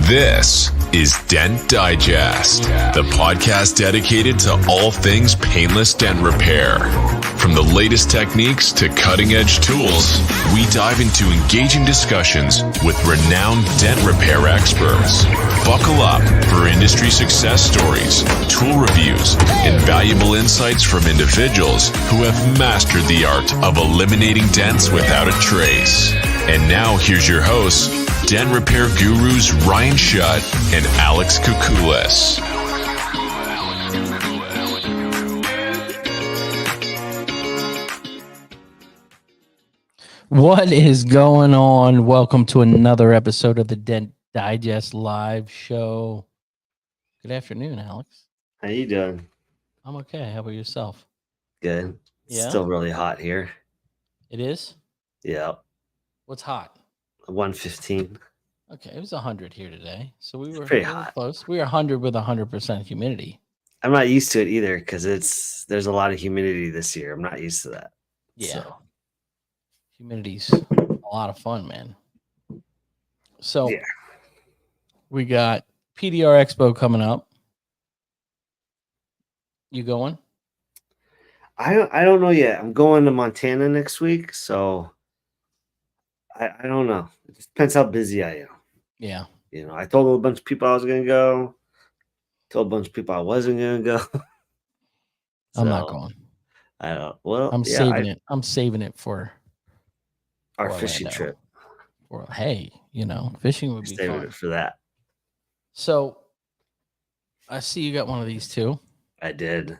This is Dent Digest, the podcast dedicated to all things painless dent repair. From the latest techniques to cutting-edge tools, we dive into engaging discussions with renowned dent repair experts. Buckle up for industry success stories, tool reviews, and valuable insights from individuals who have mastered the art of eliminating dents without a trace. And now here's your hosts, dent repair gurus Ryan Shutt and Alex Kukulis. What is going on? Welcome to another episode of the Dent Digest live show. Good afternoon, Alex. How you doing? I'm okay. How about yourself? Good. Yeah? Still really hot here. It is? Yeah. What's hot? 115. Okay, it was 100 here today. So we were pretty really hot. close. We were 100 with 100% humidity. I'm not used to it either because there's a lot of humidity this year. I'm not used to that. Yeah. So. Humidity's a lot of fun, man. So Yeah. we got PDR Expo coming up. You going? I don't know yet. I'm going to Montana next week, so I don't know. It just depends how busy I am. Yeah. You know, I told a bunch of people I was gonna go. Told a bunch of people I wasn't gonna go. I'm not going. I don't. Well, I'm saving it. I'm saving it for our Orlando. fishing trip. Or hey, fishing would be Saving fun. it for that. So I see you got one of these too. I did.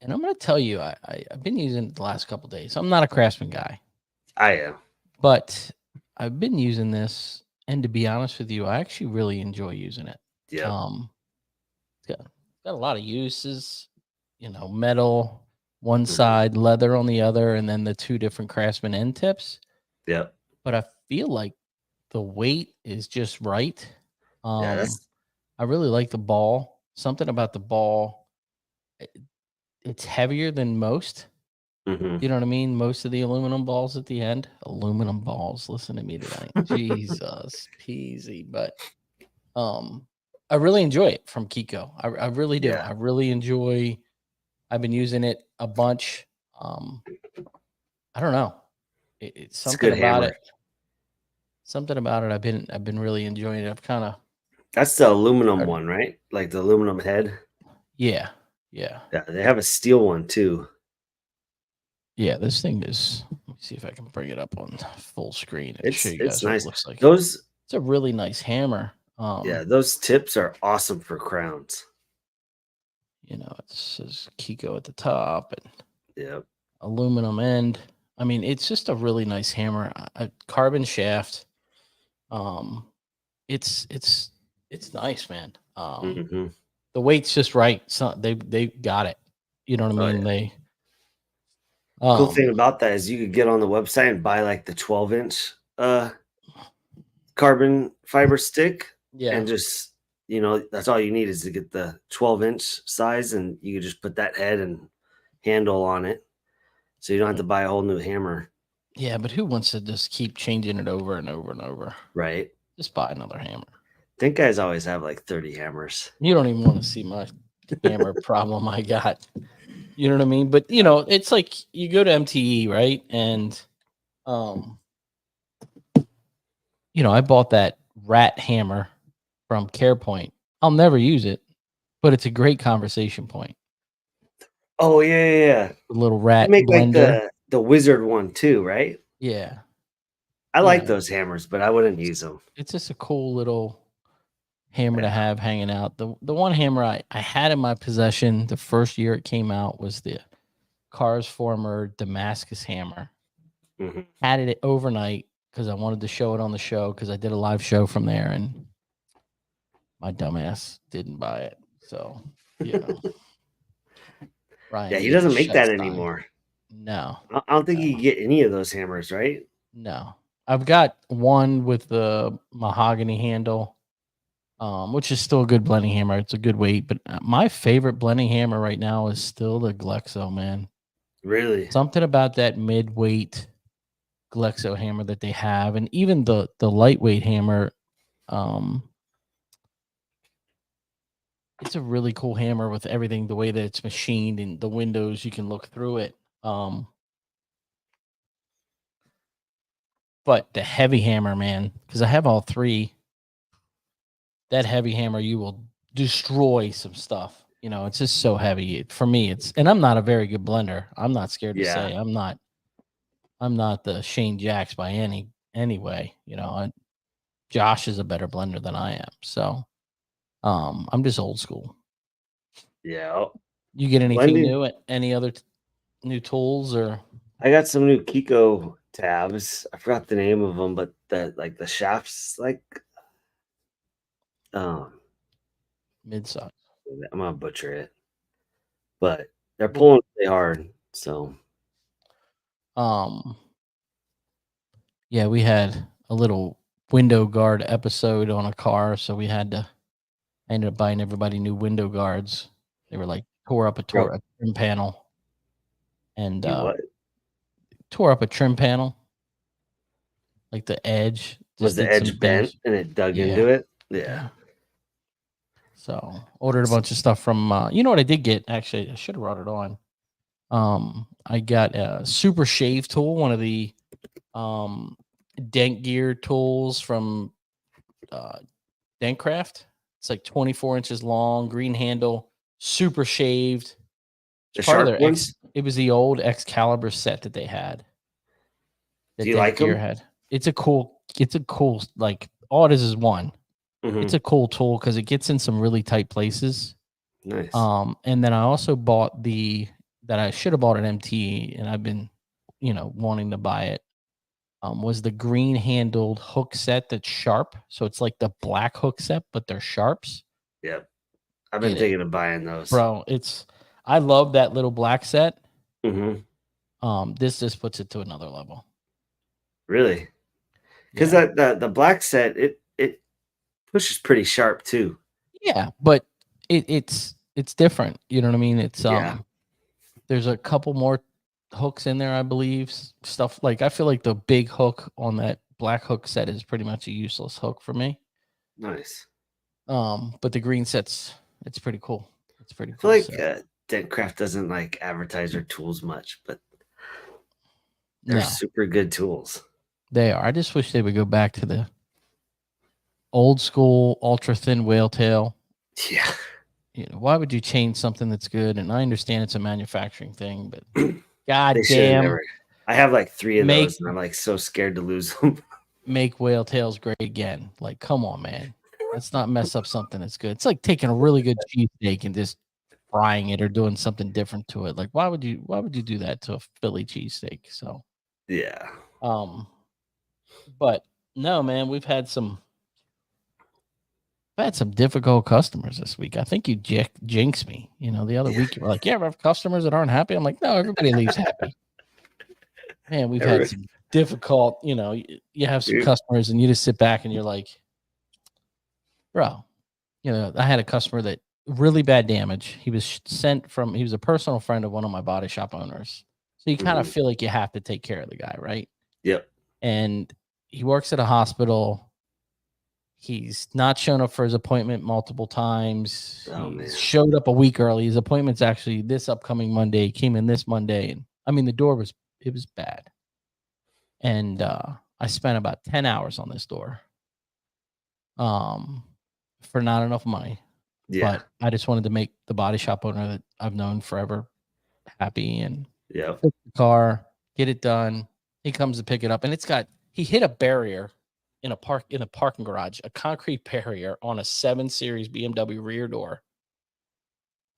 And I'm going to tell you, I've been using it the last couple of days. I'm not a Craftsman guy. I am. But I've been using this. And to be honest with you, I actually really enjoy using it. Yeah. It's got a lot of uses, metal one side, leather on the other, and then the two different Craftsman end tips. Yeah. But I feel like the weight is just right. I really like the ball. Something about the ball. It's heavier than most. Mm-hmm. You know what I mean? Most of the aluminum balls at the end. Aluminum balls. Listen to me tonight. Jesus, peasy. But I really enjoy it from Kiko. I really do. Yeah. I really enjoy. I've been using it a bunch. I don't know. It's something about hammer. it. Something about it. I've been really enjoying it. That's the aluminum one, right? Like the aluminum head. Yeah. Yeah, they have a steel one too. Yeah, this thing is. Let me see if I can bring it up on full screen and show you guys it's what nice. It looks like. It's a really nice hammer. Yeah, those tips are awesome for crowns. It says Kiko at the top and aluminum end. I mean, it's just a really nice hammer. A carbon shaft. It's nice, man. The weight's just right. So they got it. You know what I mean? Yeah. Cool thing about that is you could get on the website and buy like the 12-inch carbon fiber stick. Yeah. And just, that's all you need is to get the 12-inch size, and you could just put that head and handle on it. So you don't have to buy a whole new hammer. Yeah, but who wants to just keep changing it over and over and over? Right. Just buy another hammer. Dent guys always have like 30 hammers. You don't even want to see my hammer problem I got. You know what I mean? But, it's like you go to MTE, right? And, I bought that rat hammer from CarePoint. I'll never use it, but it's a great conversation point. Oh, yeah. The little rat make blender. Like the wizard one too, right? Yeah. I like those hammers, but I wouldn't use them. It's just a cool little hammer to have hanging out. The one hammer I had in my possession the first year it came out was the Cars Former Damascus hammer. Mm-hmm. Had it overnight because I wanted to show it on the show because I did a live show from there and my dumbass didn't buy it. So, Ryan. Yeah, he doesn't make that anymore. No. I don't think you can get any of those hammers, right? No. I've got one with the mahogany handle, which is still a good blending hammer. It's a good weight, but my favorite blending hammer right now is still the Glexo, man. Really? Something about that mid-weight Glexo hammer that they have, and even the lightweight hammer, it's a really cool hammer with everything, the way that it's machined and the windows, you can look through it. But the heavy hammer, man, because I have all three, that heavy hammer, you will destroy some stuff. You know, it's just so heavy. For me, and I'm not a very good blender. I'm not scared to Yeah. say I'm not the Shane Jacks by any way. You know, Josh is a better blender than I am. So I'm just old school. Yeah. You get anything Blending. new? Any other new tools or I got some new Kiko tabs. I forgot the name of them, but the shafts, like, um, mid-size? I'm gonna butcher it, but they're Well, pulling really hard. So Um, yeah, we had a little window guard episode on a car, so we had to. I ended up buying everybody new window guards. They were like tore up a trim panel and you what? tore up a trim panel, like the edge. Was Just the did some edge bent damage. and it dug Yeah, into it? Yeah. yeah. So ordered a bunch of stuff from. You know what I did get? Actually, I should have brought it on. I got a super shave tool, one of the dent gear tools from Dentcraft. It's like 24 inches long, green handle, super shaved. The It's part of sharp their ones? It was the old Excalibur set that they had. Do That you Dent like Gear them? had. It's a cool, like all it is one. It's Hmm. a cool tool because it gets in some really tight places. Nice. And then I also bought that I should have bought at MT, and I've been, wanting to buy it. Was the green handled hook set that's sharp. So it's like the black hook set, but they're sharps. Yep. I've been Get it, thinking of buying those. bro. I love that little black set. Hmm. This just puts it to another level. Really? Because Yeah. the black set, it pushes pretty sharp too. Yeah, but it's different. You know what I mean? Yeah. There's a couple more hooks in there, I believe. Stuff like I feel like the big hook on that black hook set is pretty much a useless hook for me. Nice. But the green it's pretty cool. It's pretty I feel cool like set. Dentcraft doesn't like advertise their tools much, but they're No, super good tools. they are. I just wish they would go back to the old school ultra thin whale tail. Yeah. Why would you change something that's good? And I understand it's a manufacturing thing, but god They should damn, never. I have like 3 of make those, and I'm like so scared to lose them. make whale tails great again. Like, come on, man. Let's not mess up something that's good. It's like taking a really good cheesesteak and just frying it or doing something different to it. Like, why would you do that to a Philly cheesesteak? So, Yeah. but no, man, we've had some difficult customers this week. I think you jinxed me. The other week you were like, "Yeah, we have customers that aren't happy." I'm like, "No, everybody leaves happy." Man, we've had some difficult. You have some customers, and you just sit back and you're like, "Bro," I had a customer that really bad damage. He was he was a personal friend of one of my body shop owners, so you kind of feel like you have to take care of the guy, right? Yep. And he works at a hospital. He's not shown up for his appointment multiple times. Oh, He man. showed up a week early. His appointment's actually this upcoming Monday. He came in this Monday, and I mean the door was bad. And I spent about 10 hours on this door. For not enough money. Yeah. But I just wanted to make the body shop owner that I've known forever happy and Yep. fix the car, get it done. He comes to pick it up, and he hit a barrier in a parking garage, a concrete barrier on a 7 Series BMW rear door.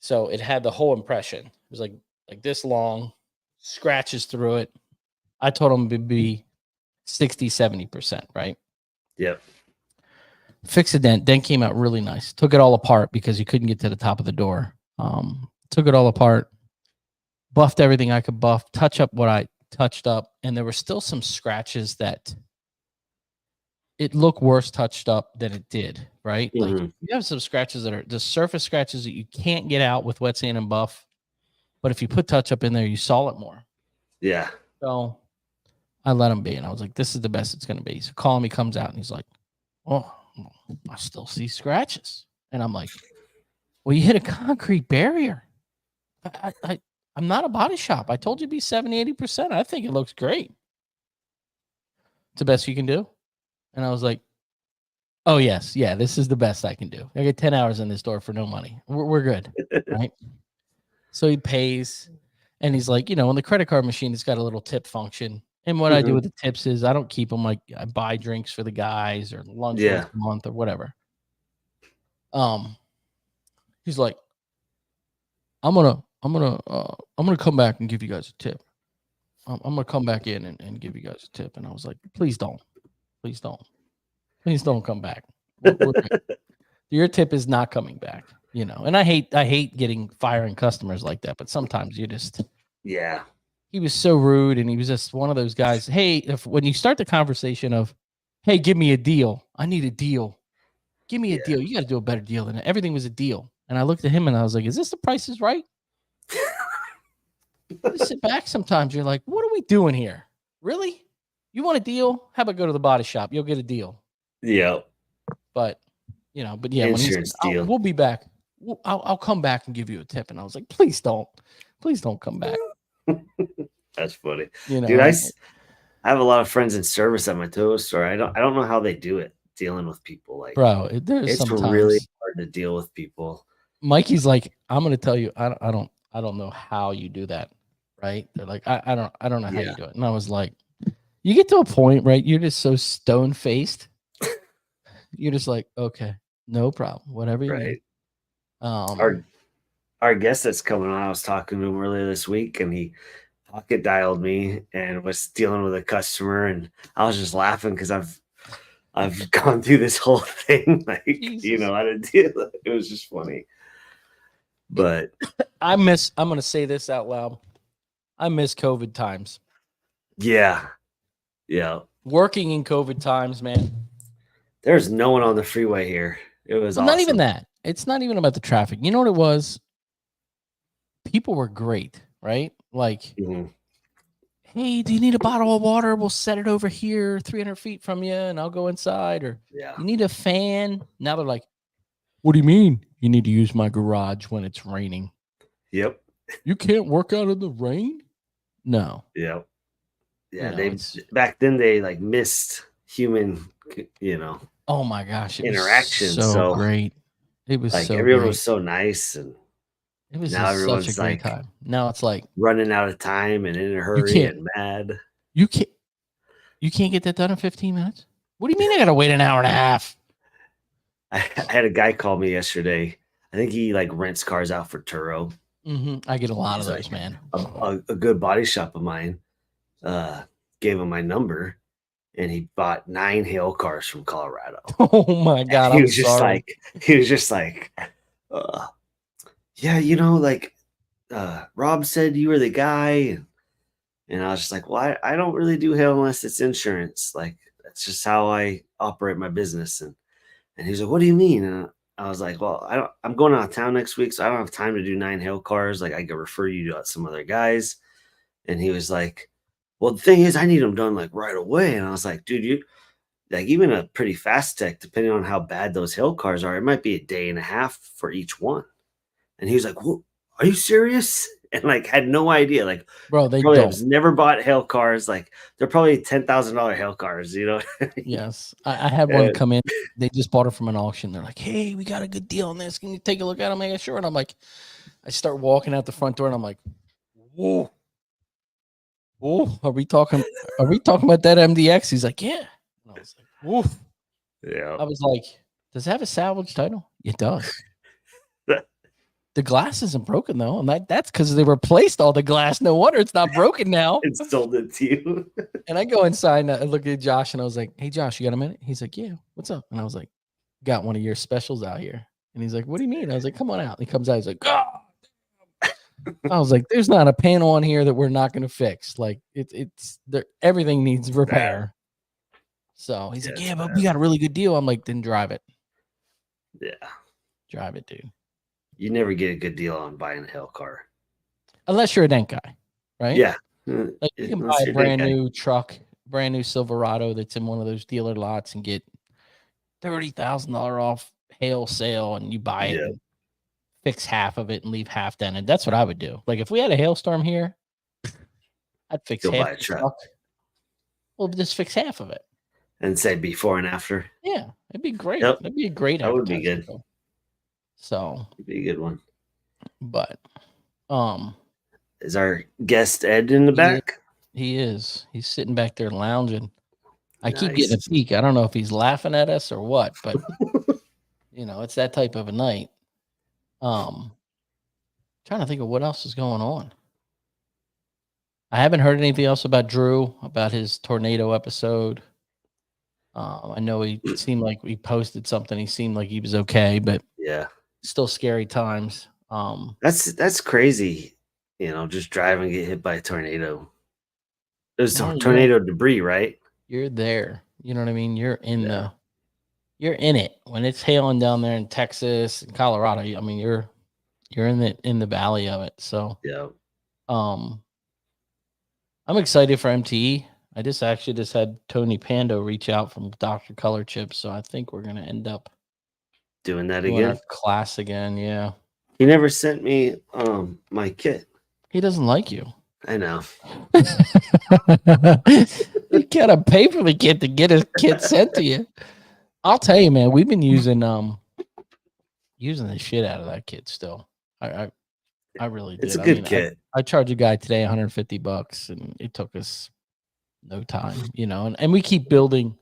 So it had the whole impression. It was like this long, scratches through it. I told him it'd be 60-70%, right? Yep. Fix a dent. Dent came out really nice. Took it all apart because you couldn't get to the top of the door. Took it all apart, buffed everything I could buff, touch up what I touched up, and there were still some scratches that it looked worse touched up than it did, right? Like you have some scratches that are the surface scratches that you can't get out with wet sand and buff, but if you put touch up in there, you saw it more. Yeah. So I let him be, and I was like, "This is the best it's going to be." So calling me comes out, and he's like, "Oh, I still see scratches," and I'm like, Well, you hit a concrete barrier. I'm not a body shop. I told you to be 70-80%. I think it looks great. It's the best you can do. And I was like, oh, yes. Yeah, this is the best I can do. I get 10 hours in this door for no money. We're good. Right. So he pays. And he's like, on the credit card machine, it's got a little tip function. And what I do with the tips is I don't keep them. Like, I buy drinks for the guys or lunch once a month or whatever. He's like, I'm gonna come back and give you guys a tip. I'm gonna come back in and give you guys a tip. And I was like, please don't come back. Your tip is not coming back. And I hate firing customers like that, but sometimes you just, he was so rude, and he was just one of those guys. Hey, when you start the conversation of, hey, give me a deal. I need a deal. Give me a deal. You got to do a better deal than that. Everything was a deal. And I looked at him and I was like, is this the Price is Right? You sit back sometimes. You're like, what are we doing here? Really? You want a deal? How about go to the body shop? You'll get a deal. Yeah. But yeah, when he's like, we'll be back. I'll come back and give you a tip. And I was like, please don't come back. That's funny. Dude, I have a lot of friends in service at my tow store. I don't know how they do it, dealing with people. Like, bro, it's really hard to deal with people. Mikey's like, I'm gonna tell you, I don't know how you do that, right? They're like, I don't know how you do it. And I was like, you get to a point, right? You're just so stone faced. You're just like, okay, no problem, whatever you need. Our guest that's coming on, I was talking to him earlier this week, and he pocket dialed me and was dealing with a customer, and I was just laughing because I've gone through this whole thing, like, how to deal with it. It was just funny. But I'm going to say this out loud. I miss COVID times. Yeah. Working in COVID times, man. There's no one on the freeway here. It was awesome. Not even that. It's not even about the traffic. You know what it was? People were great, right? Like, hey, do you need a bottle of water? We'll set it over here 300 feet from you, and I'll go inside. Or you need a fan? Now they're like, what do you mean? You need to use my garage when it's raining. Yep. You can't work out in the rain? No. Yep. Yeah, back then they like missed human, Oh my gosh, interaction. Was so great. It was like so everyone great. Was so nice, and it was now everyone's such a great time. Now it's like running out of time and in a hurry and mad. You can't get that done in 15 minutes. What do you mean I gotta wait an hour and a half? I had a guy call me yesterday. I think he like rents cars out for Turo. I get a lot of those, man. A good body shop of mine gave him my number, and he bought 9 hail cars from Colorado. Oh my God. He was just like, Rob said you were the guy. And I was just like, well, I don't really do hail unless it's insurance. Like, that's just how I operate my business. And he's like, what do you mean? And I was like, well, I'm going out of town next week, so I don't have time to do 9 hail cars. Like, I could refer you to some other guys. And he was like, well, the thing is, I need them done like right away. And I was like, dude, you like even a pretty fast tech, depending on how bad those hail cars are, it might be a day and a half for each one. And he was like, well, are you serious? And like had no idea. Like, bro, they have never bought hail cars. Like, they're probably $10,000 hail cars, Yes. I had one come in. They just bought it from an auction. They're like, hey, we got a good deal on this. Can you take a look at it? I'm like, sure. And I'm like, I start walking out the front door, and I'm like, whoa. Oh, are we talking about that MDX? He's like, yeah. And I was like, woof. Yeah. I was like, does it have a salvage title? It does. The glass isn't broken though, and that's because they replaced all the glass. No wonder it's not broken now. It sold it to you. And I go inside and I look at Josh, and I was like, hey Josh, you got a minute? He's like, yeah, what's up? And I was like, got one of your specials out here. And he's like, what do you mean? I was like, come on out. And he comes out, he's like, oh. I was like, there's not a panel on here that we're not going to fix. Like it's there, everything needs repair. So he's like, yeah, but we got a really good deal. I'm like, then drive it. Yeah. Drive it, dude. You never get a good deal on buying a hail car. Unless you're a dent guy, right? Yeah. Like you can buy a brand new truck, brand new Silverado that's in one of those dealer lots and get $30,000 off hail sale, and you buy it. fix half of it and leave half dented. That's what I would do. Like if we had a hailstorm here, I'd fix Go half buy a the truck. truck. Well, just fix half of it. And say before and after. Yeah, it'd be great. Yep. That'd be a great That would be advertisement, good. though. So, It'd be a good one. but Is our guest Ed in the back? he is. He's sitting back there lounging. I keep Nice. getting a peek. I don't know if he's laughing at us or what, but it's that type of a night. Trying to think of what else is going on. I haven't heard anything else about Drew, about his tornado episode. I know he seemed like he posted something. He seemed like he was okay, but Yeah. still scary times. That's crazy. Just drive and get hit by a tornado. There's Well, tornado debris, right? You're there. You know what I mean? You're in you're in it when it's hailing down there in Texas and Colorado. I mean, you're in the valley of it. So Yeah. I'm excited for MTE. I just had Tony Pando reach out from Dr. Color Chips, so I think we're gonna end up Doing that doing again. our class again. Yeah. He never sent me my kit. He doesn't like you. I know. You gotta pay for the kit to get his kit sent to you. I'll tell you, man, we've been using the shit out of that kit still. I really did. It's a good kit. I charged a guy today $150 and it took us no time, and we keep building.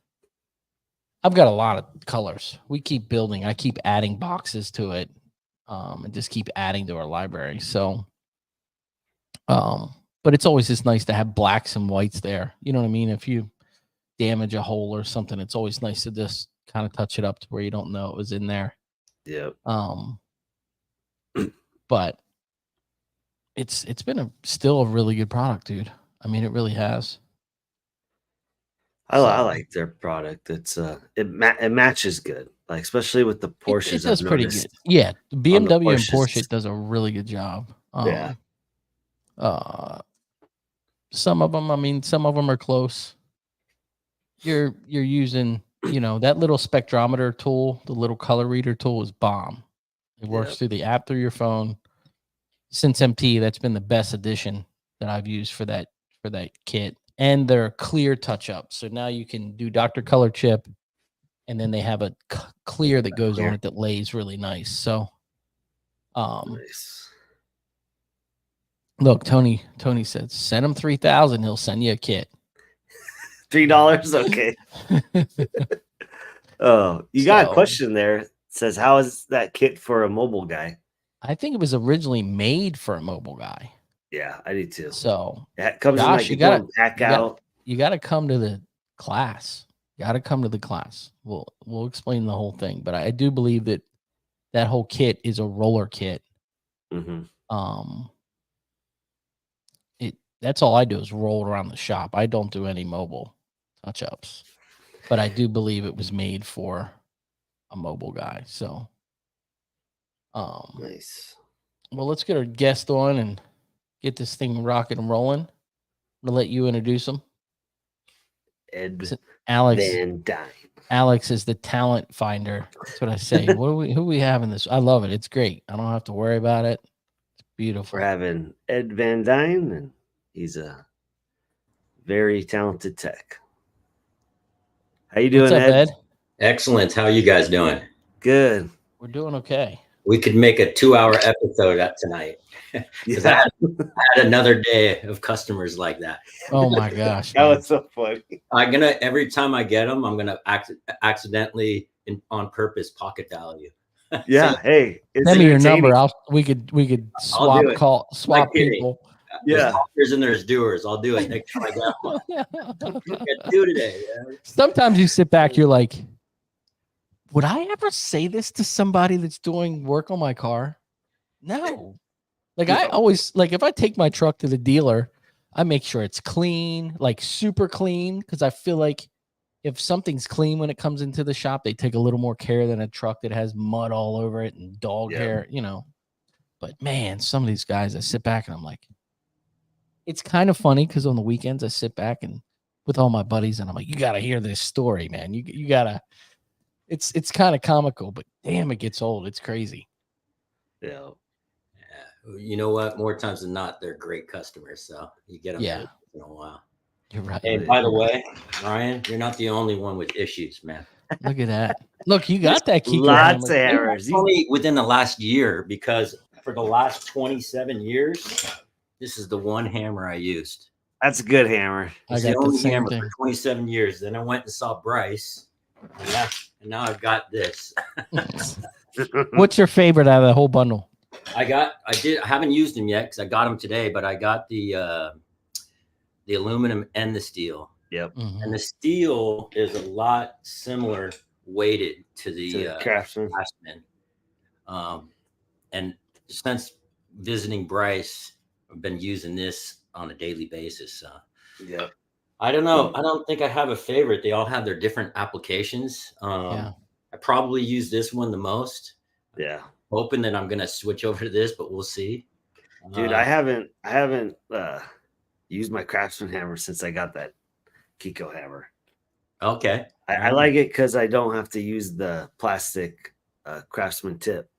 I've got a lot of colors. We keep building. I keep adding boxes to it, and just keep adding to our library. So, but it's always just nice to have blacks and whites there. You know what I mean? If you damage a hole or something, it's always nice to just kind of touch it up to where you don't know it was in there. Yeah. But it's been still a really good product, dude. I mean, it really has. I like their product. It's it matches good, like especially with the Porsches. It does pretty good. Yeah, the BMW and Porsche does a really good job. Yeah. Some of them are close. You're using, that little spectrometer tool, the little color reader tool is bomb. It works through the app through your phone. Since MT, that's been the best addition that I've used for that kit. And they're clear touch up. So now you can do Dr. Color Chip, and then they have a clear that goes on it that lays really nice. So, nice. Look, Tony said, send him 3,000. He'll send you a kit. $3. Okay. Oh, you got a question there. It says, how is that kit for a mobile guy? I think it was originally made for a mobile guy. Yeah, I do too. So it comes Josh, in like you got to come to the class. Got to come to the class. We'll explain the whole thing, but I do believe that whole kit is a roller kit. Mm-hmm. That's all I do is roll around the shop. I don't do any mobile touch ups, but I do believe it was made for a mobile guy. So, nice. Well, let's get our guest on and get this thing rocking and rolling. I'm gonna let you introduce him. Alex Van Dyne. Alex is the talent finder. That's what I say. Who we have in this? I love it. It's great. I don't have to worry about it. It's beautiful. We're having Ed Van Dyne, and he's a very talented tech. How you doing, What's up, Ed? Excellent. How are you guys doing? Good. We're doing okay. We could make a 2-hour episode up tonight. Because I had another day of customers like that. Oh my gosh. That was so funny. Every time I get them, I'm gonna accidentally on purpose pocket dial you. Yeah. So, hey, send me your number. We could swap people. There's talkers and there's doers. I'll do it next time I got one. I do today. Yeah. Sometimes you sit back, you're like, would I ever say this to somebody that's doing work on my car? No. Like I always, like if I take my truck to the dealer, I make sure it's clean, like super clean. Cause I feel like if something's clean when it comes into the shop, they take a little more care than a truck that has mud all over it and dog hair, But man, some of these guys, I sit back and I'm like, it's kind of funny because on the weekends I sit back and with all my buddies and I'm like, you got to hear this story, man. You got to, it's kind of comical, but damn, it gets old. It's crazy. Yeah. Yeah. You know what? More times than not, they're great customers. So you get them Yeah. every once in a while. You're right. Hey, by the way, Ryan, you're not the only one with issues, man. Look at that. Look, you got that Kiko Lots of hammer. hammers. Only within the last year, because for the last 27 years, this is the one hammer I used. That's a good hammer. I It's got the the only same hammer thing. for 27 years. Then I went and saw Bryce. And now I've got this. What's your favorite out of the whole bundle? I haven't used them yet because I got them today, but I got the aluminum and the steel. Yep. Mhm. And the steel is a lot similar weighted to the Craftsman. And since visiting Bryce, I've been using this on a daily basis. So Yep. I don't know. I don't think I have a favorite. They all have their different applications. Yeah. I probably use this one the most. Yeah. Hoping that I'm gonna switch over to this, but we'll see. Dude, I haven't used my Craftsman hammer since I got that Kiko hammer. Okay. I like it because I don't have to use the plastic Craftsman tip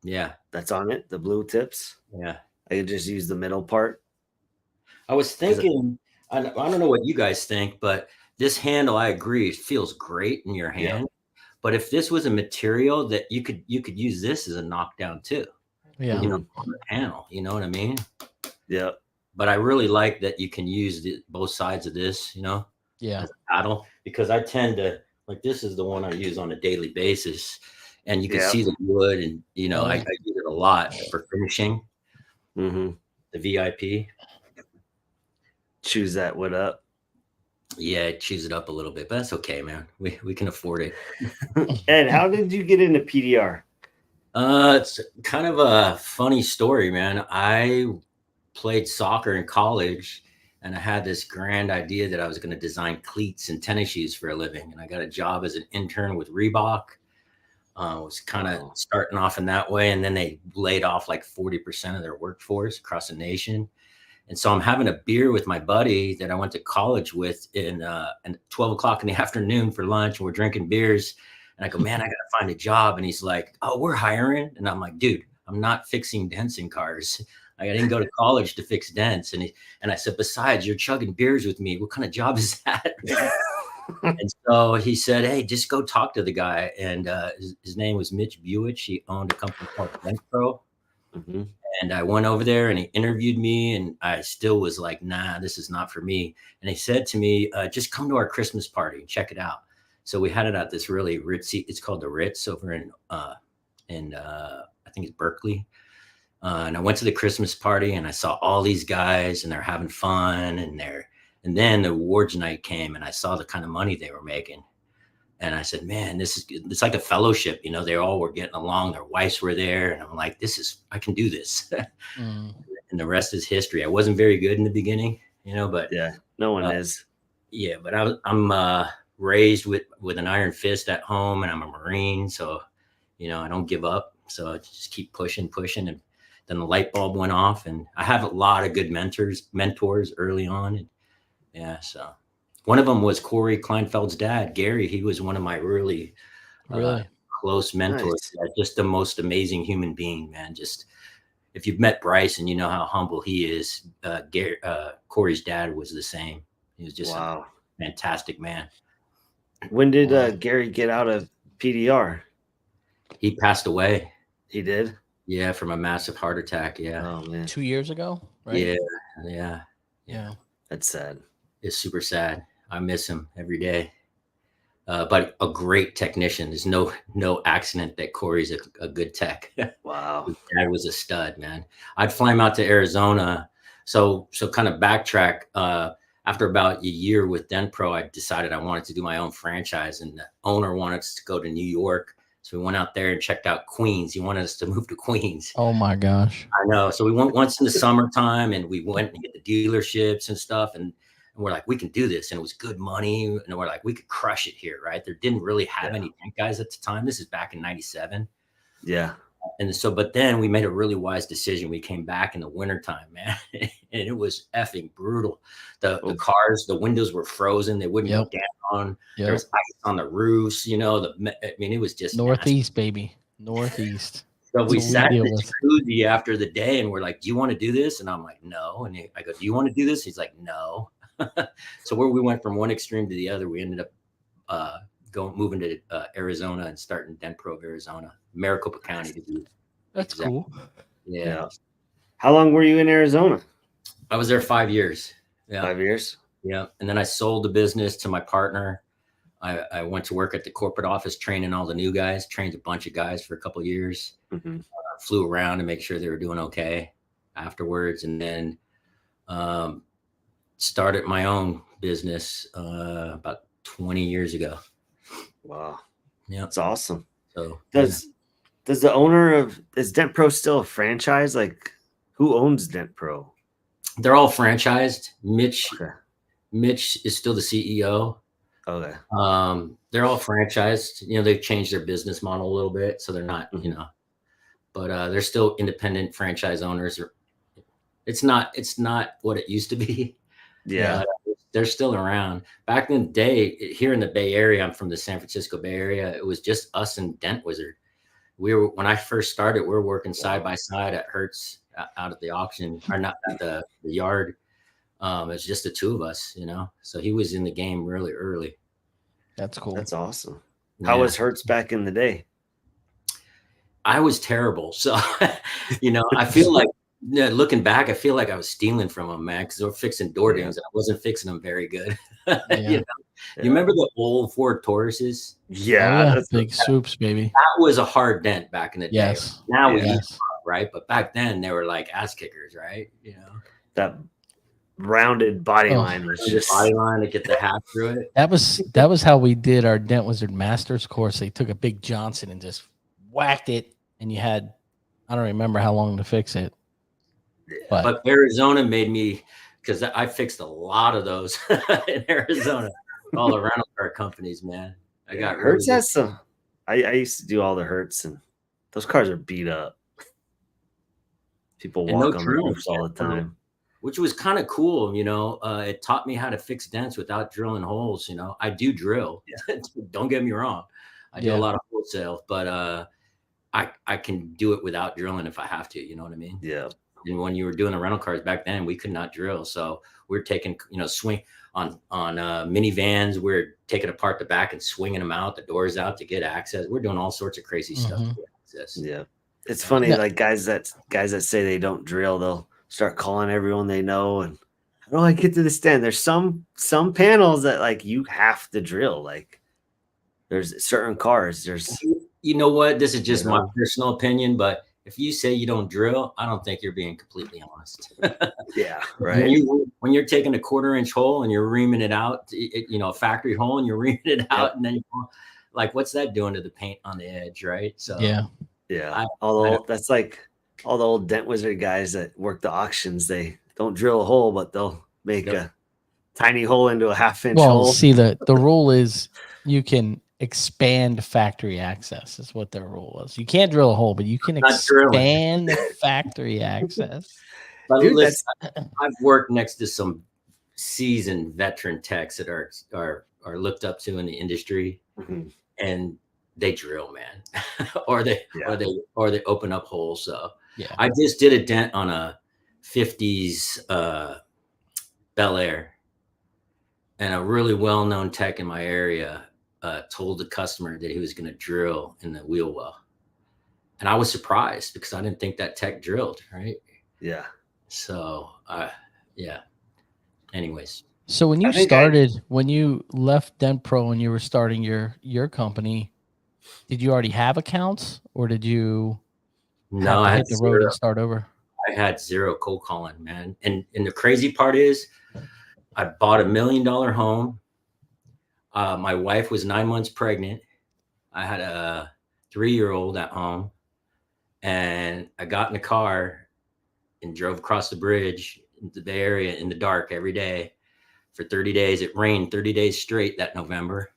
Yeah. that's on it, the blue tips. Yeah. I can just use the middle part. I was thinking, I don't know what you guys think, but this handle, I agree, it feels great in your hand. Yeah. But if this was a material that you could use this as a knockdown too, Yeah. you know, on the panel, you know what I mean? Yeah. But I really like that you can use both sides of this, you know, Yeah. as a paddle, because I tend to, like, this is the one I use on a daily basis, and you can see the wood, and you know, I use it a lot for finishing. Mm-hmm. The VIP. Choose that wood up. Yeah, choose it up a little bit, but that's okay, man. We can afford it. Ed, how did you get into PDR? It's kind of a funny story, man. I played soccer in college, and I had this grand idea that I was going to design cleats and tennis shoes for a living. And I got a job as an intern with Reebok. Was kind of starting off in that way, and then they laid off like 40% of their workforce across the nation. And so I'm having a beer with my buddy that I went to college with in 12 o'clock in the afternoon for lunch, and we're drinking beers. And I go, man, I got to find a job. And he's like, oh, we're hiring. And I'm like, dude, I'm not fixing dents in cars. Like, I didn't go to college to fix dents. And I said, besides, you're chugging beers with me. What kind of job is that? And so he said, hey, just go talk to the guy. And his name was Mitch Buich. He owned a company called Dent Pro. Mm-hmm. And I went over there and he interviewed me, and I still was like, nah, this is not for me. And he said to me, just come to our Christmas party and check it out. So we had it at this really ritzy, it's called the Ritz over in I think it's Berkeley. And I went to the Christmas party and I saw all these guys and they're having fun, and then the awards night came and I saw the kind of money they were making. And I said, man, it's like a fellowship, you know, they all were getting along. Their wives were there. And I'm like, I can do this. And the rest is history. I wasn't very good in the beginning, you know, but yeah, no one is. Yeah. But I'm raised with an iron fist at home, and I'm a Marine. So, you know, I don't give up. So I just keep pushing. And then the light bulb went off, and I have a lot of good mentors early on. And yeah. So one of them was Corey Kleinfeld's dad, Gary. He was one of my really close mentors. Nice. Just the most amazing human being, man. Just if you've met Bryce and you know how humble he is, Corey's dad was the same. He was just a fantastic man. When did Gary get out of PDR? He passed away. He did? Yeah, from a massive heart attack. Yeah. Oh, man. 2 years ago, right? Yeah. That's sad. It's super sad. I miss him every day. But a great technician. There's no accident that Corey's a good tech. Wow. His dad was a stud, man. I'd fly him out to Arizona. So kind of backtrack. After about a year with Dent Pro, I decided I wanted to do my own franchise, and the owner wanted us to go to New York. So we went out there and checked out Queens. He wanted us to move to Queens. Oh my gosh. I know. So we went once in the summertime, and we went and get the dealerships and stuff. And we're like, we can do this. And it was good money. And we're like, we could crush it here, right? There didn't really have any dent guys at the time. This is back in 97. Yeah. And so, but then we made a really wise decision. We came back in the wintertime, man. And it was effing brutal. The cars, the windows were frozen. They wouldn't go down. There was ice on the roofs, you know, it was just Northeast, baby. Northeast. So we That's what sat we in deal the jacuzzi after the day and we're like, do you want to do this? And I'm like, no. And I go, do you want to do this? He's like, no. So where we went from one extreme to the other, we ended up moving to Arizona and starting Dent Pro of Arizona, Maricopa County to be That's exact. cool. Yeah. How long were you in Arizona? I was there 5 years. Yeah. 5 years. Yeah. And then I sold the business to my partner. I went to work at the corporate office, training all the new guys, trained a bunch of guys for a couple of years, flew around to make sure they were doing okay afterwards. And then started my own business about 20 years ago. Wow. Yeah. That's awesome. So does the owner of, is Dent Pro still a franchise? Like, who owns Dent Pro? they're all franchised. Mitch is still the CEO. Okay. They're all franchised. You know, they've changed their business model a little bit, so they're not, you know, but they're still independent franchise owners. It's not what it used to be. Yeah. They're still around. Back in the day, here in the Bay Area, I'm from the San Francisco Bay Area. It was just us and Dent Wizard. When I first started, we were working side by side at Hertz out at the auction, or not at the yard. It's just the two of us, you know. So he was in the game really early. That's cool. That's awesome. How was Hertz back in the day? I was terrible. So, you know, I feel like, looking back, I feel like I was stealing from them, man, because they were fixing door dams and I wasn't fixing them very good. You know? You remember the old Ford Tauruses? Yeah, that's big swoops, baby. That was a hard dent back in the day. Yes. Now we eat, right? But back then they were like ass kickers, right? You know, that rounded body line was just body line to get the half through it. That was how we did our Dent Wizard Masters course. They took a big Johnson and just whacked it, and you had, I don't remember how long to fix it. But Arizona made me, because I fixed a lot of those in Arizona. All the rental car companies, man. I got Hertz has some. I used to do all the Hertz, and those cars are beat up. People walk on the roofs all the time, which was kind of cool. You know, it taught me how to fix dents without drilling holes. You know, I do drill. Yeah. Don't get me wrong. I do a lot of wholesale, but I can do it without drilling if I have to. You know what I mean? Yeah. And when you were doing the rental cars back then, we could not drill. So we're taking, you know, swing on minivans. We're taking apart the back and swinging them out, the doors out to get access. We're doing all sorts of crazy stuff to get access. Yeah. It's funny, like guys that say they don't drill, they'll start calling everyone they know. And how do I get to the stand? There's some panels that like you have to drill. Like there's certain cars. There's, you know what? This is just my personal opinion, but if you say you don't drill, I don't think you're being completely honest. Yeah, right. When you're taking a 1/4-inch hole and you're reaming it out, you know, a factory hole, and you're reaming it out, and then like, what's that doing to the paint on the edge, right? So yeah. That's like all the old Dent Wizard guys that work the auctions. They don't drill a hole, but they'll make a tiny hole into a 1/2-inch hole. Well, see, the rule is you can expand factory access is what their rule was. You can't drill a hole, but you can expand factory access. But dude, listen, I've worked next to some seasoned veteran techs that are looked up to in the industry, and they drill, man, or they open up holes. So I just did a dent on a 50s Bel Air, and a really well-known tech in my area told the customer that he was going to drill in the wheel well. And I was surprised because I didn't think that tech drilled, right? Yeah. So, anyways. So when you when you left Dent Pro and you were starting your company, did you already have accounts, or did you have to hit the road and start over? I had zero cold calling, man. And the crazy part is I bought $1 million home. My wife was 9 months pregnant. I had a 3-year-old at home, and I got in the car and drove across the bridge into the Bay Area in the dark every day for 30 days. It rained 30 days straight that November.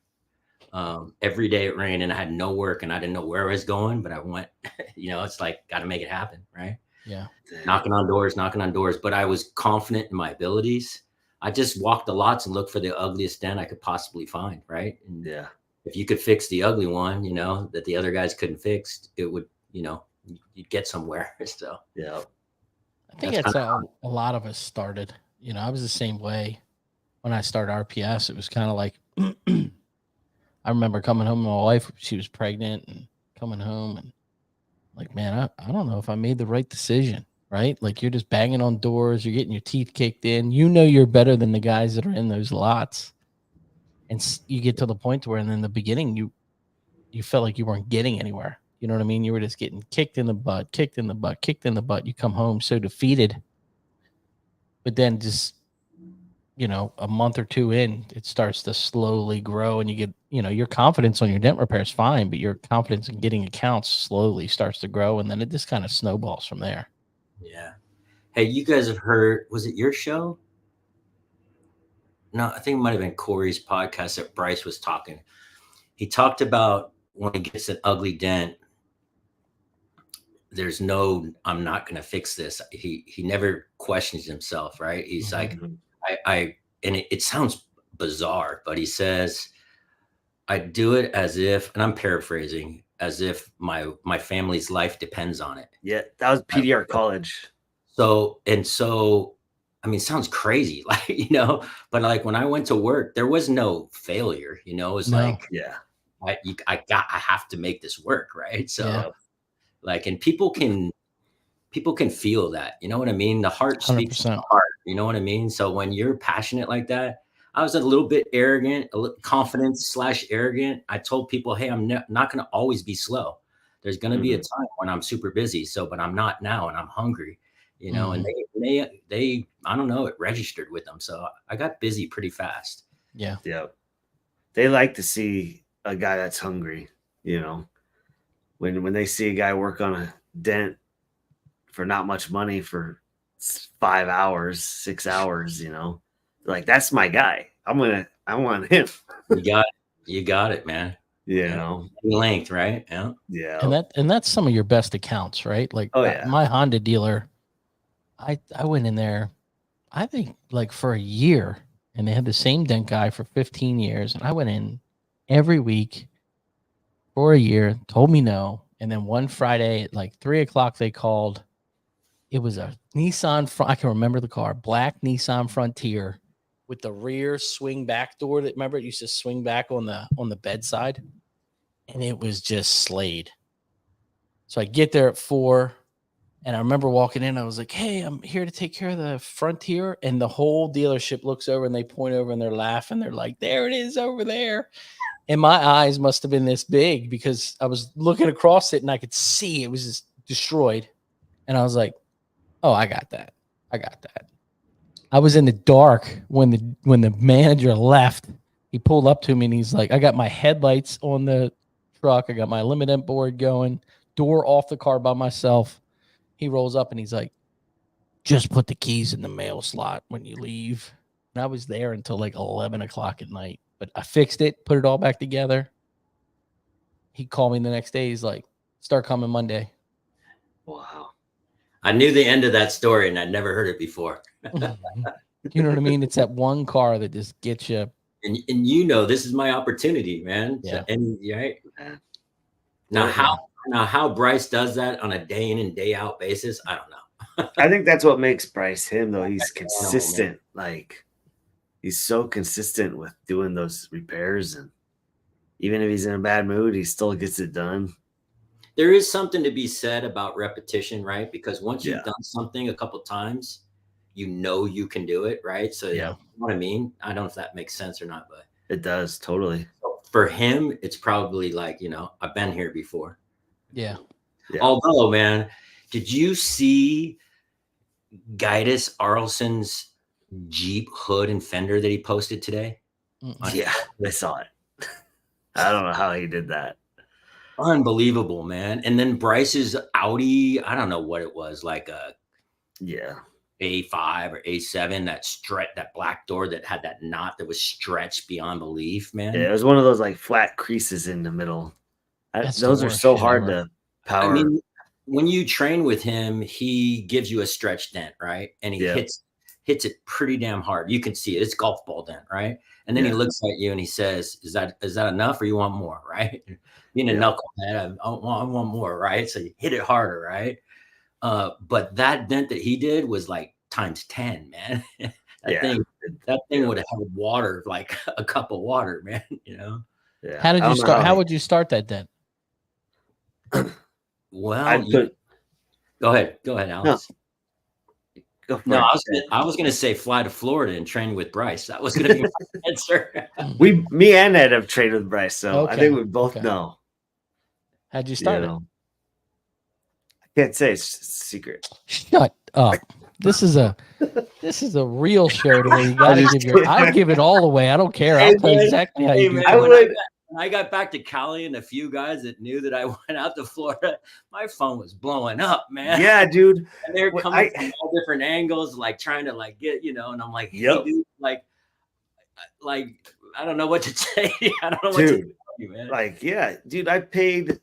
Every day it rained, and I had no work, and I didn't know where I was going, but I went, you know, it's like, got to make it happen. Right. Yeah. Knocking on doors, but I was confident in my abilities. I just walked the lots and looked for the ugliest dent I could possibly find. Right. And if you could fix the ugly one, you know, that the other guys couldn't fix, it would, you know, you'd get somewhere. So Yeah. I think That's that's how a lot of us started. I was the same way when I started RPS. It was kind of like I remember coming home with my wife. She was pregnant and coming home and like, man, I don't know if I made the right decision, right? Like you're just banging on doors, you're getting your teeth kicked in. You're better than the guys that are in those lots. And you get to the point where in the beginning, you felt like you weren't getting anywhere. You know what I mean? You were just getting kicked in the butt, kicked in the butt, kicked in the butt. You come home so defeated. But then just, a month or two in, it starts to slowly grow and you get, your confidence on your dent repair is fine, but your confidence in getting accounts slowly starts to grow. And then it just kind of snowballs from there. yeah. Hey, you guys have heard, was it your show? No, I think it might have been Corey's podcast that Bryce was talking. He talked about when he gets an ugly dent, there's no, I'm not going to fix this. He never questions himself, right? He's like, and it sounds bizarre, but he says, I do it as if, and I'm paraphrasing, as if my family's life depends on it. Yeah. That was PDR college. So, I mean, it sounds crazy, like, but like when I went to work, there was no failure, it's like, yeah, I have to make this work. Right. So Yeah. like, and people can feel that, you know what I mean? The heart speaks to 100%. the heart, you know what I mean? So when you're passionate like that, I was a little bit arrogant, confident / arrogant. I told people, hey, I'm not going to always be slow. There's going to be a time when I'm super busy. But I'm not now, and I'm hungry, and they, I don't know, it registered with them. So I got busy pretty fast. Yeah. Yeah. They like to see a guy that's hungry, when they see a guy work on a dent for not much money for 5 hours, 6 hours, like, that's my guy. I want him. You got it, man. Length, right? Yeah. Yeah. And that's some of your best accounts, right? Like my Honda dealer, I went in there, I think like for a year, and they had the same dent guy for 15 years. And I went in every week for a year, told me no. And then one Friday at like 3:00, they called. It was a Nissan, I can remember the car, black Nissan Frontier with the rear swing back door that, remember, it used to swing back on the bedside, and it was just slayed. So I get there at 4:00, and I remember walking in. I was like, hey, I'm here to take care of the Frontier. And the whole dealership looks over and they point over and they're laughing. They're like, there it is over there. And my eyes must have been this big because I was looking across it and I could see it was just destroyed. And I was like, oh, I got that. I was in the dark when the manager left. He pulled up to me and he's like, I got my headlights on the truck. I got my limited board going, door off the car by myself. He rolls up and he's like, just put the keys in the mail slot when you leave. And I was there until like 11:00 at night, but I fixed it, put it all back together. He called me the next day. He's like, start coming Monday. Wow. I knew the end of that story and I'd never heard it before. You know what I mean? It's that one car that just gets you. And this is my opportunity, man. Yeah. Right. Now how Bryce does that on a day in and day out basis, I don't know. I think that's what makes Bryce him, though. He's consistent. Like, he's so consistent with doing those repairs, and even if he's in a bad mood, he still gets it done. There is something to be said about repetition, right? Because once you've done something a couple of times, you can do it, right? So you know what I mean? I don't know if that makes sense or not, but it does, totally. So for him, it's probably like, I've been here before. Yeah. Although, man, did you see Gaius Arlson's Jeep hood and fender that he posted today? Yeah, I saw it. I don't know how he did that. Unbelievable, man. And then Bryce's Audi, I don't know what it was, like a A5 or A7, that black door that had that knot that was stretched beyond belief, man. Yeah, it was one of those like flat creases in the middle. Those are so hard to power. I mean, when you train with him, he gives you a stretch dent, right? And he hits hits it pretty damn hard. You can see it. It's golf ball dent, right? And then he looks at you and he says, is that enough or you want more, right? Being a knucklehead, I want more, right? So you hit it harder, right? But that dent that he did was like times 10, man. That thing would have had water, like a cup of water, man, you know? Yeah. How did you start? How would you start that dent? Well, go ahead, Alex. No, I was gonna say fly to Florida and train with Bryce. That was gonna be my answer. Me and Ed have trained with Bryce, so I think we both know. How'd you start it? I can't say, it's a secret. Shut up. This is a real show to where you gotta give I'd give it all away. I don't care. I'll tell you exactly how you do it. When I got back to Cali and a few guys that knew that I went out to Florida, my phone was blowing up, man. Yeah, dude. And they're coming from all different angles, like trying to like get, you know, and I'm like, hey, dude, like I don't know what to say. I don't know what to tell you, man. Like, yeah, dude, I paid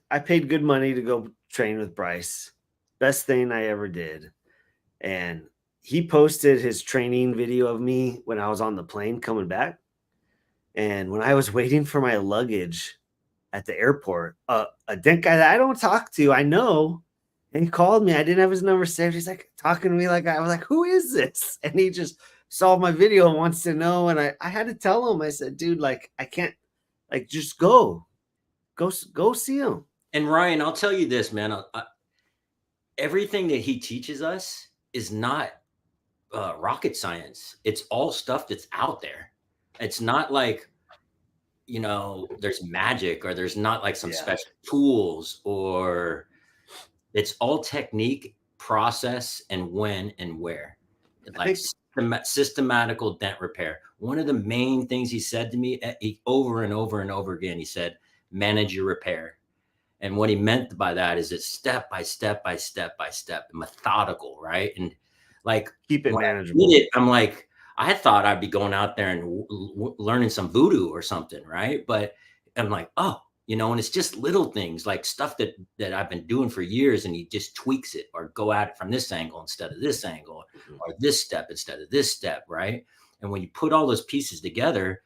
good money to go train with Bryce. Best thing I ever did. And he posted his training video of me when I was on the plane coming back. And when I was waiting for my luggage at the airport, a dent guy that I don't talk to, I know, and he called me. I didn't have his number saved. He's like talking to me like I was like, who is this? And he just saw my video and wants to know. And I had to tell him, I said, dude, like, I can't, like, just go see him. And Ryan, I'll tell you this, man. Everything that he teaches us is not rocket science. It's all stuff that's out there. It's not like, you know, there's magic or there's not like some special tools, or it's all technique, process, and when and where. Like systematical dent repair. One of the main things he said to me over and over and over again, he said, manage your repair. And what he meant by that is it's step by step by step by step, methodical, right? And like, keep it manageable. I'm like, I thought I'd be going out there and learning some voodoo or something, right? But I'm like, oh, you know, and it's just little things like stuff that I've been doing for years, and he just tweaks it or go at it from this angle instead of this angle, or this step instead of this step, right? And when you put all those pieces together